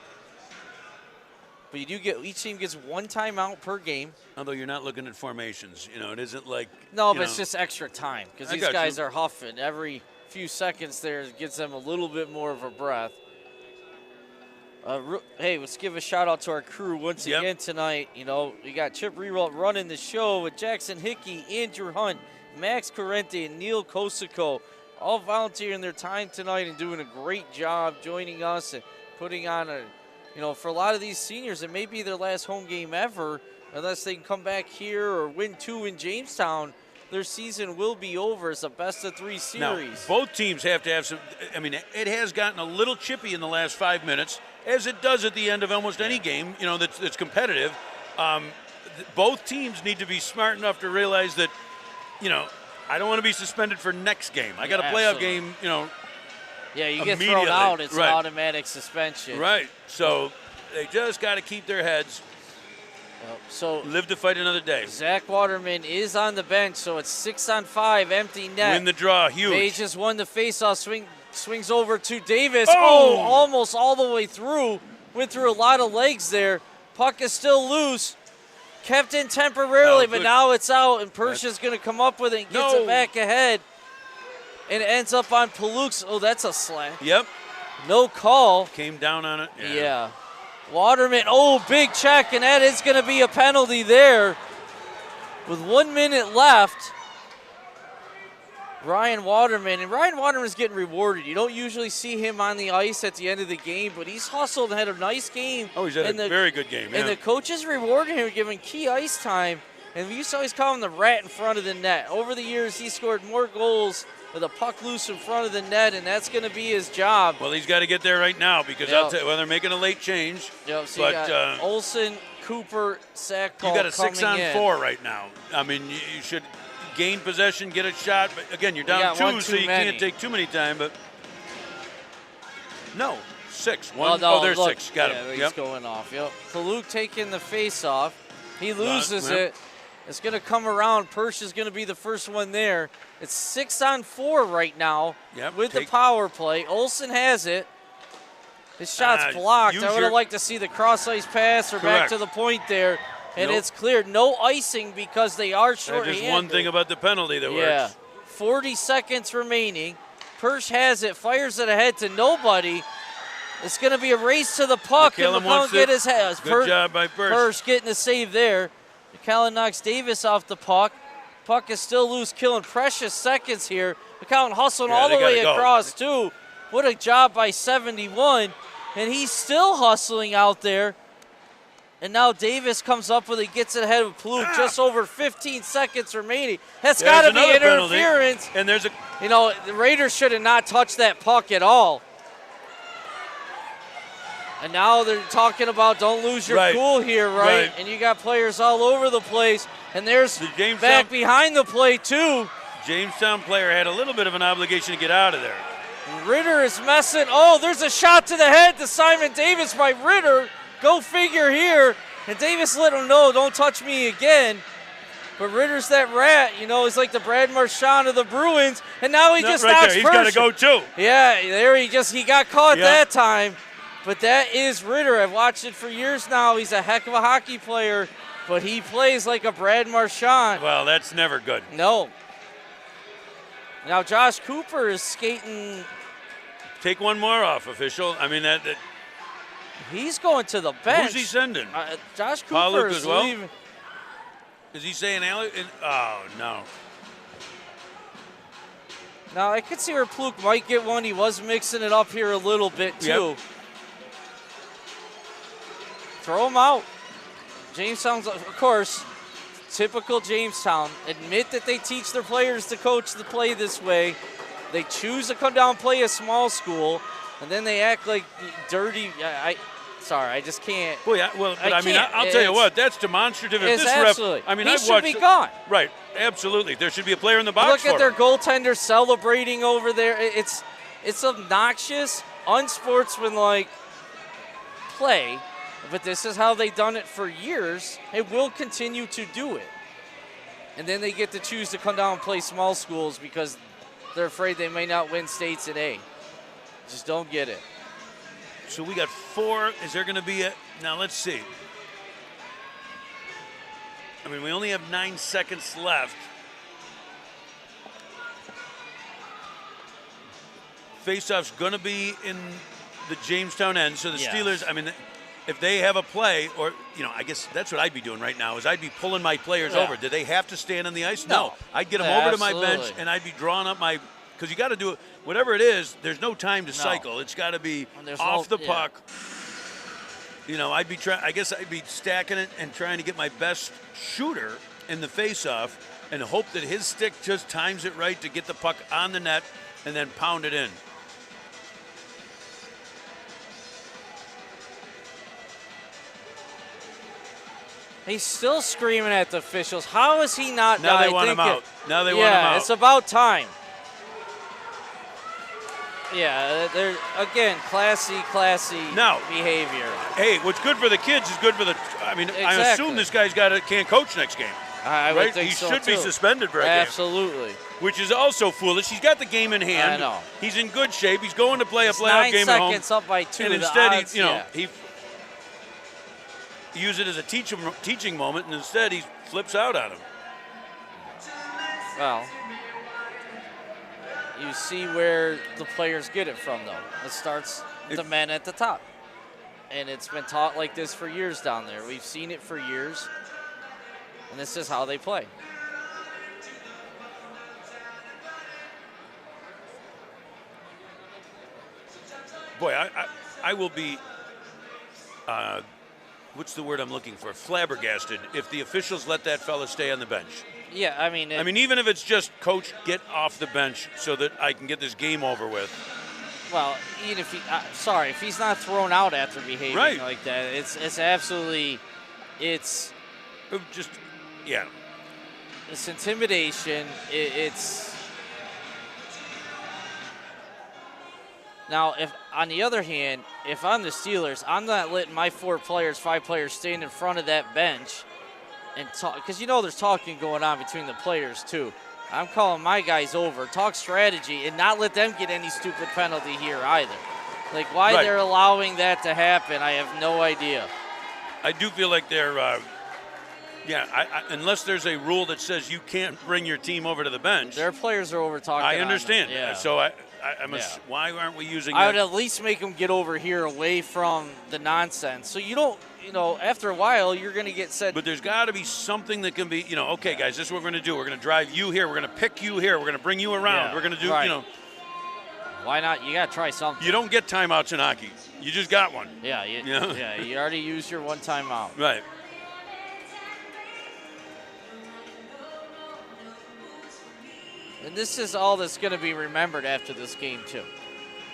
But you do get, each team gets 1 timeout per game. Although you're not looking at formations. You know, it isn't like. No, but it's just extra time because these guys are huffing. Every few seconds there gets them a little bit more of a breath. Hey, let's give a shout out to our crew once again tonight. You know, we got Chip Rewalt running the show with Jackson Hickey, Andrew Hunt, Max Corrente, and Neil Kosico, all volunteering their time tonight and doing a great job joining us and putting on a, you know, for a lot of these seniors, it may be their last home game ever, unless they can come back here or win 2 in Jamestown. Their season will be over. It's a best-of-3 series. Now, both teams have to have some. I mean, it has gotten a little chippy in the last 5 minutes, as it does at the end of almost any game, you know, that's competitive. Both teams need to be smart enough to realize that, you know, I don't want to be suspended for next game. I got a playoff game, you know. Yeah, you get thrown out, it's an automatic suspension. Right. So they just got to keep their heads. So live to fight another day. Zach Waterman is on the bench, so it's 6-on-5, empty net. Win the draw, huge. They just won the faceoff. Swings over to Davis. Oh, almost all the way through. Went through a lot of legs there. Puck is still loose. Kept in temporarily, but now it's out, and Persh is going to come up with it and gets it back ahead. And it ends up on Paluk's. Oh, that's a slap. Yep. No call. Came down on it. Yeah. Waterman, big check, and that is going to be a penalty there. With 1 minute left, Ryan Waterman's getting rewarded. You don't usually see him on the ice at the end of the game, but he's hustled and had a nice game. Oh, he's had a very good game. And the coaches rewarded him, giving key ice time. And we used to always call him the rat in front of the net. Over the years, he scored more goals with a puck loose in front of the net, and that's going to be his job. Well, he's got to get there right now because I'll tell you, they're making a late change. Yep, so you got Olsen, Cooper, Sackpaul. You got a 6-on-4 right now. I mean, you should gain possession, get a shot, but again, you're down 2, so you can't take too many time. But no, 6. There's 6. Got him. He's going off. Yep. Paluk taking the face off. He loses it. It's going to come around. Persh is going to be the first one there. It's 6-on-4 right now with the power play. Olsen has it. His shot's blocked. I would have liked to see the cross-ice pass or back to the point there. And it's cleared. No icing because they are short-handed. Just one thing about the penalty that works. 40 seconds remaining. Persh has it, fires it ahead to nobody. It's going to be a race to the puck. And McClellan get his head. Good job by Persh. Persh getting the save there. McClellan knocks Davis off the puck. Puck is still loose, killing precious seconds here. McClellan hustling all the way across, too. What a job by 71. And he's still hustling out there. And now Davis comes up with it, gets it ahead of Palook, just over 15 seconds remaining. That's got to be interference. And there's the Raiders should have not touched that puck at all. And now they're talking about don't lose your cool here, right? And you got players all over the place. And there's back behind the play, too. Jamestown player had a little bit of an obligation to get out of there. Ritter is messing. Oh, there's a shot to the head to Simon Davis by Ritter. Go figure here. And Davis let him know, don't touch me again. But Ritter's that rat, he's like the Brad Marchand of the Bruins. And now he just knocks He's got to go too. Yeah, there he got caught that time. But that is Ritter. I've watched it for years now. He's a heck of a hockey player, but he plays like a Brad Marchand. Well, that's never good. No. Now Josh Cooper is skating. Take one more off, official. I mean, that he's going to the bench. Who's he sending? Josh Cooper is leaving. Is he saying Alex? Oh, no. Now, I could see where Palook might get one. He was mixing it up here a little bit, too. Yep. Throw him out. Jamestown's, of course, typical Jamestown. Admit that they teach their players to coach the play this way. They choose to come down and play a small school, and then they act like dirty. I just can't. Well, yeah, I'll tell you what, that's demonstrative. If this absolutely. ref, I mean, he I've should watched be gone. Right, absolutely. There should be a player in the box. Look at their goaltender celebrating over there. It's obnoxious, unsportsmanlike play, but this is how they've done it for years. They will continue to do it, and then they get to choose to come down and play small schools because they're afraid they may not win states in A. Just don't get it. So we got 4. Is there going to be a... Now, let's see. I mean, we only have 9 seconds left. Faceoff's going to be in the Jamestown end. So the Steelers, I mean, if they have a play, or, I guess that's what I'd be doing right now, is I'd be pulling my players over. Do they have to stand on the ice? No. I'd get them over to my bench, and I'd be drawing up my... Because you got to do it, whatever it is, there's no time to cycle. It's got to be off the puck. I'd be I'd be stacking it and trying to get my best shooter in the face-off and hope that his stick just times it right to get the puck on the net and then pound it in. He's still screaming at the officials. How is he not? Now they want him out. Now they want him out. Yeah, it's about time. Yeah, they're, again, classy behavior. Hey, what's good for the kids is good for the... I mean, exactly. I assume this guy's can't coach next game. I would think so, He should be suspended for a game. Absolutely. Which is also foolish. He's got the game in hand. I know. He's in good shape. He's going to play a playoff game at home. 9 seconds up by 2. And instead, he used it as a teaching moment, and instead he flips out on him. Well... You see where the players get it from, though. It starts the men at the top. And it's been taught like this for years down there. We've seen it for years. And this is how they play. Boy, I will be, what's the word I'm looking for? Flabbergasted if the officials let that fella stay on the bench. Yeah, I mean, even if it's just, coach, get off the bench so that I can get this game over with. Well, even if if he's not thrown out after behaving like that, it's absolutely, it's intimidation. It's now if on the other hand, if I'm the Steelers, I'm not letting my 5 players stand in front of that bench and talk, because there's talking going on between the players too. I'm calling my guys over, talk strategy, and not let them get any stupid penalty here either. Like, why they're allowing that to happen, I have no idea. I do feel like they're, unless there's a rule that says you can't bring your team over to the bench. Their players are over talking. I understand. Yeah. So why aren't we using I would at least make them get over here away from the nonsense. So you don't, after a while, you're going to get set. But there's got to be something that can be, okay, guys, this is what we're going to do. We're going to drive you here. We're going to pick you here. We're going to bring you around. We're going to do, Why not? You got to try something. You don't get timeouts in hockey. You just got one. Yeah, you already used your one timeout. Right. And this is all that's going to be remembered after this game, too.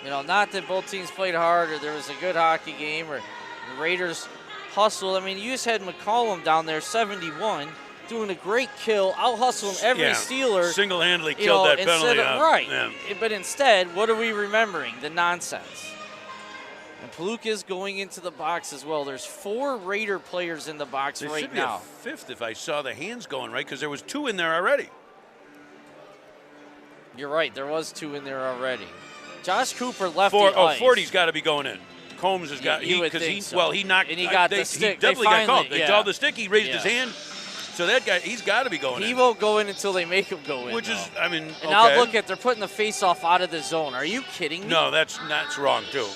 You know, not that both teams played hard or there was a good hockey game or the Raiders hustled. I mean, you just had McCollum down there, 71, doing a great kill, out-hustling every Steeler. Single-handedly killed that penalty. Right. Yeah. But instead, what are we remembering? The nonsense. And Palooka's going into the box as well. There's 4 Raider players in the box there right should now. Be a 5th if I saw the hands going right, because there was 2 in there already. You're right. There was 2 in there already. Josh Cooper left the ice. 40's got to be going in. Combs has got he knocked. And he got the stick. He definitely got called. They called the stick. He raised his hand. So that guy, he's got to be going in. He won't go in until they make him go in. Which is, I mean, and okay. now look at, they're putting the face-off out of the zone. Are you kidding me? No, that's wrong too.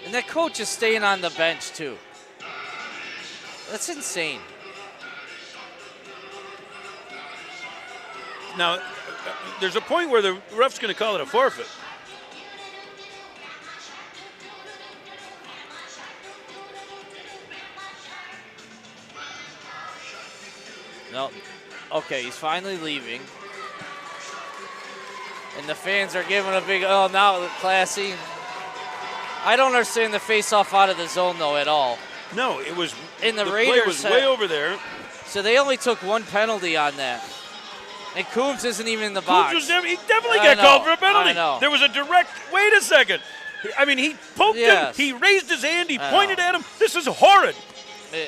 And that coach is staying on the bench too. That's insane. Now, there's a point where the ref's going to call it a forfeit. No. Okay, he's finally leaving. And the fans are giving a big, oh, now classy. I don't understand the face-off out of the zone, though, at all. No, it was, and the Raiders play was way over there. So they only took 1 penalty on that. And Coombs isn't even in the box. He definitely got called for a penalty. I know. There was a direct, wait a second. I mean, he poked him, he raised his hand, he pointed at him. This is horrid.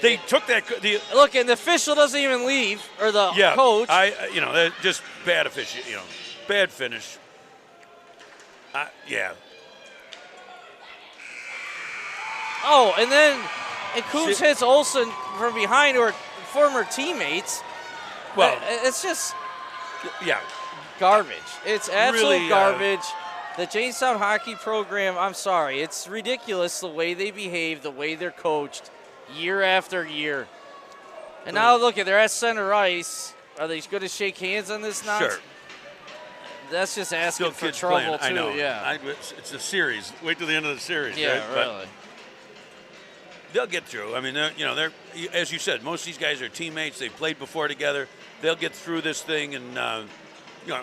They took that. Look, and the official doesn't even leave, or the coach. Just bad official, bad finish. Oh, and Coombs hits Olsen from behind, who are former teammates. Well, it's just garbage. It's absolute really, garbage. The Jamestown hockey program, I'm sorry, it's ridiculous the way they behave, the way they're coached year after year. And now look, they're at center ice. Are they going to shake hands on this nonsense? Sure. That's just asking Still for trouble, playing. too. I know. Yeah. It's a series. Wait till the end of the series. Yeah, right? really. But they'll get through. I mean, they're as you said, most of these guys are teammates. They've played before together. They'll get through this thing, and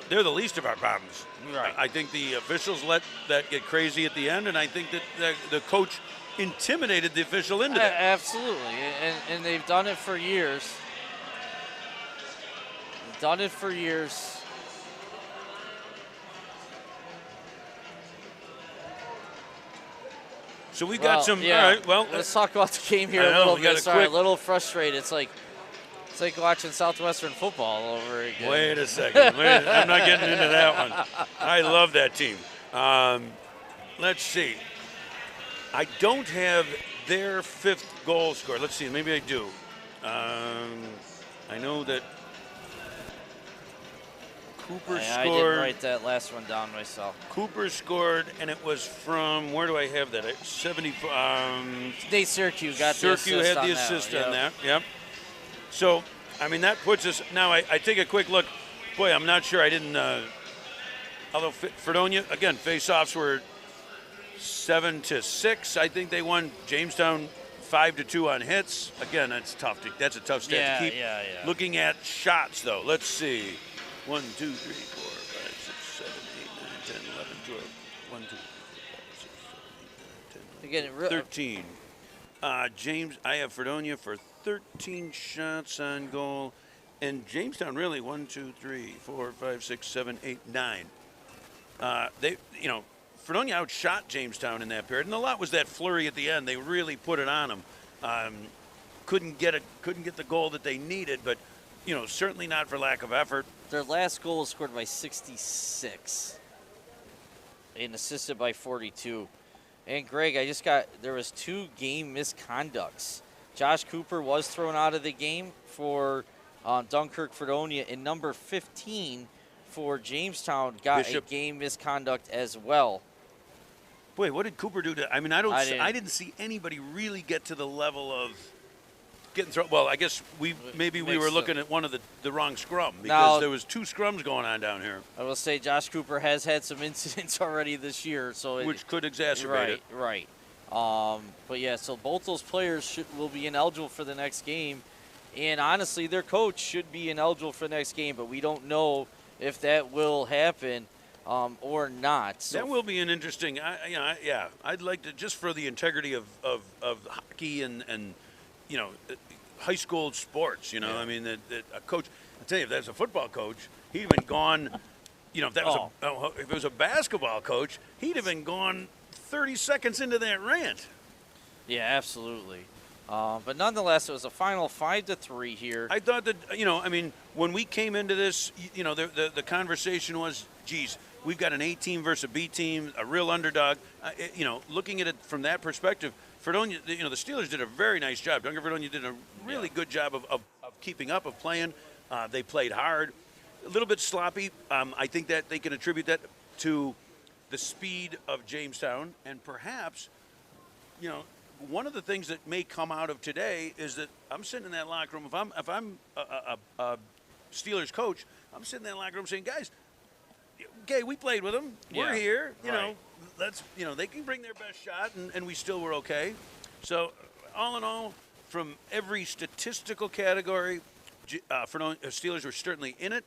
they're the least of our problems. Right. I think the officials let that get crazy at the end, and I think that the coach intimidated the official into that. Absolutely, and they've done it for years. Done it for years. So we got some. Yeah. All right. Well, let's talk about the game here a little bit. Sorry, a little frustrated. It's like watching Southwestern football all over again. Wait a second. I'm not getting into that one. I love that team. Let's see. I don't have their 5th goal scored. Let's see. Maybe I do. I know that Cooper scored. I didn't write that last one down myself. Cooper scored, and it was from, where do I have that? 70. Nate Syracuse got the assist on that. Had the assist on that. Yep. So, I mean, that puts us, now I take a quick look. Boy, I'm not sure I didn't, although Fredonia, again, face-offs were 7-6. I think they won. Jamestown 5-2 on hits. Again, that's tough. That's a tough stat to keep. Yeah. Looking at shots, though, let's see. 1, 2, 3, 4, 5, 6, 7, 8, 9, 10, 11, 12. 1, 2, 3, 4, 5, 6, 7, 8, 9, 10, 11, 13. James, I have Fredonia for 13 shots on goal. And Jamestown really 1, 2, 3, 4, 5, 6, 7, 8, 9. Fredonia outshot Jamestown in that period, and a lot was that flurry at the end. They really put it on them. Couldn't get the goal that they needed, but certainly not for lack of effort. Their last goal was scored by 66 and assisted by 42. And Greg, there was 2 game misconducts. Josh Cooper was thrown out of the game for Dunkirk Fredonia, and number 15 for Jamestown got a game misconduct as well. Boy, what did Cooper do to? I mean, I didn't see anybody really get to the level of getting thrown. Well, I guess maybe we were looking at one of the wrong scrum because Now, there was 2 scrums going on down here, I will say Josh Cooper has had some incidents already this year, so which could exacerbate it. Right. But yeah, so both those players will be ineligible for the next game, and honestly, their coach should be ineligible for the next game, but we don't know if that will happen or not. So that will be an interesting. I'd like to, just for the integrity of hockey and high school sports. You know, I mean, that a coach. I tell you, if that's a football coach, he'd have been gone. You know, if that was if it was a basketball coach, he'd have been gone 30 seconds into that rant. Yeah, absolutely. But nonetheless, it was a final 5-3 here. I thought that, when we came into this, the conversation was, geez, we've got an A team versus a B team, a real underdog. Looking at it from that perspective, Fredonia, the Steelers did a very nice job. Duncan Fredonia did a really good job of keeping up, of playing. They played hard. A little bit sloppy. I think that they can attribute that to the speed of Jamestown, and perhaps, one of the things that may come out of today is that I'm sitting in that locker room. If I'm a Steelers coach, I'm sitting in that locker room saying, guys, okay, we played with them. We're here. Let's they can bring their best shot, and we still were okay. So all in all, from every statistical category, Steelers were certainly in it.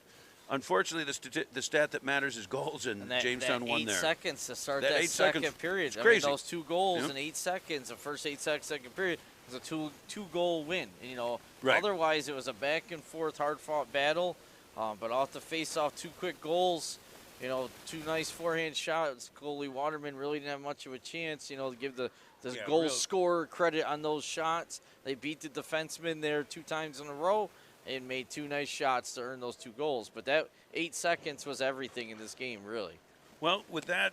Unfortunately, the stat that matters is goals, and Jamestown won there. 8 seconds to start that second period. It's crazy. Those 2 goals in 8 seconds, the first 8 seconds, second period, was a two-goal win. And, otherwise it was a back-and-forth, hard-fought battle. But off the face-off, 2 quick goals, 2 nice forehand shots. Goalie Waterman really didn't have much of a chance, to give the goal scorer credit on those shots. They beat the defenseman there 2 times in a row and made 2 nice shots to earn those 2 goals. But that 8 seconds was everything in this game, really. Well, with that,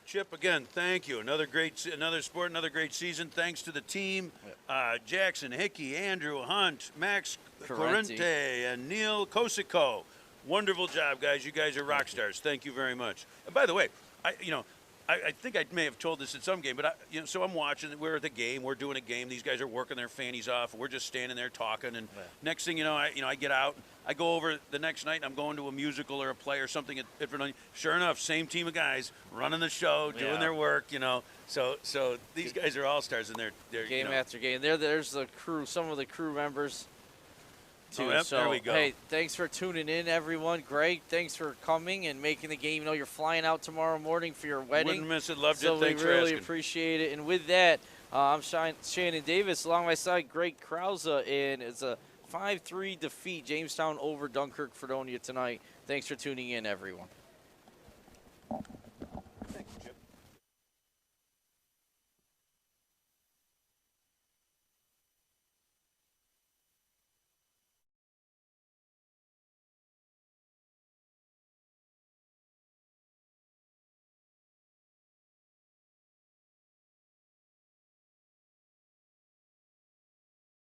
Chip, again, thank you. Another great season. Thanks to the team, Jackson, Hickey, Andrew Hunt, Max Corrente, and Neil Kosico. Wonderful job, guys. You guys are rock stars. Thank you very much. And by the way, I think I may have told this at some game, but so I'm watching. We're at the game. We're doing a game. These guys are working their fannies off. And we're just standing there talking. And next thing I get out. I go over the next night, and I'm going to a musical or a play or something at Fredonia. Sure enough, same team of guys running the show, doing their work. So these guys are all stars, and they're game after game. There's the crew, some of the crew members. Too. There we go. Hey, thanks for tuning in, everyone. Greg, thanks for coming and making the game. You're flying out tomorrow morning for your wedding. Wouldn't miss it. Loved it. Thanks for asking. We really asking. appreciate it. And with that, I'm Shannon Davis. Along my side, Greg Krause, and it's a 5-3 defeat, Jamestown over Dunkirk Fredonia tonight. Thanks for tuning in, everyone.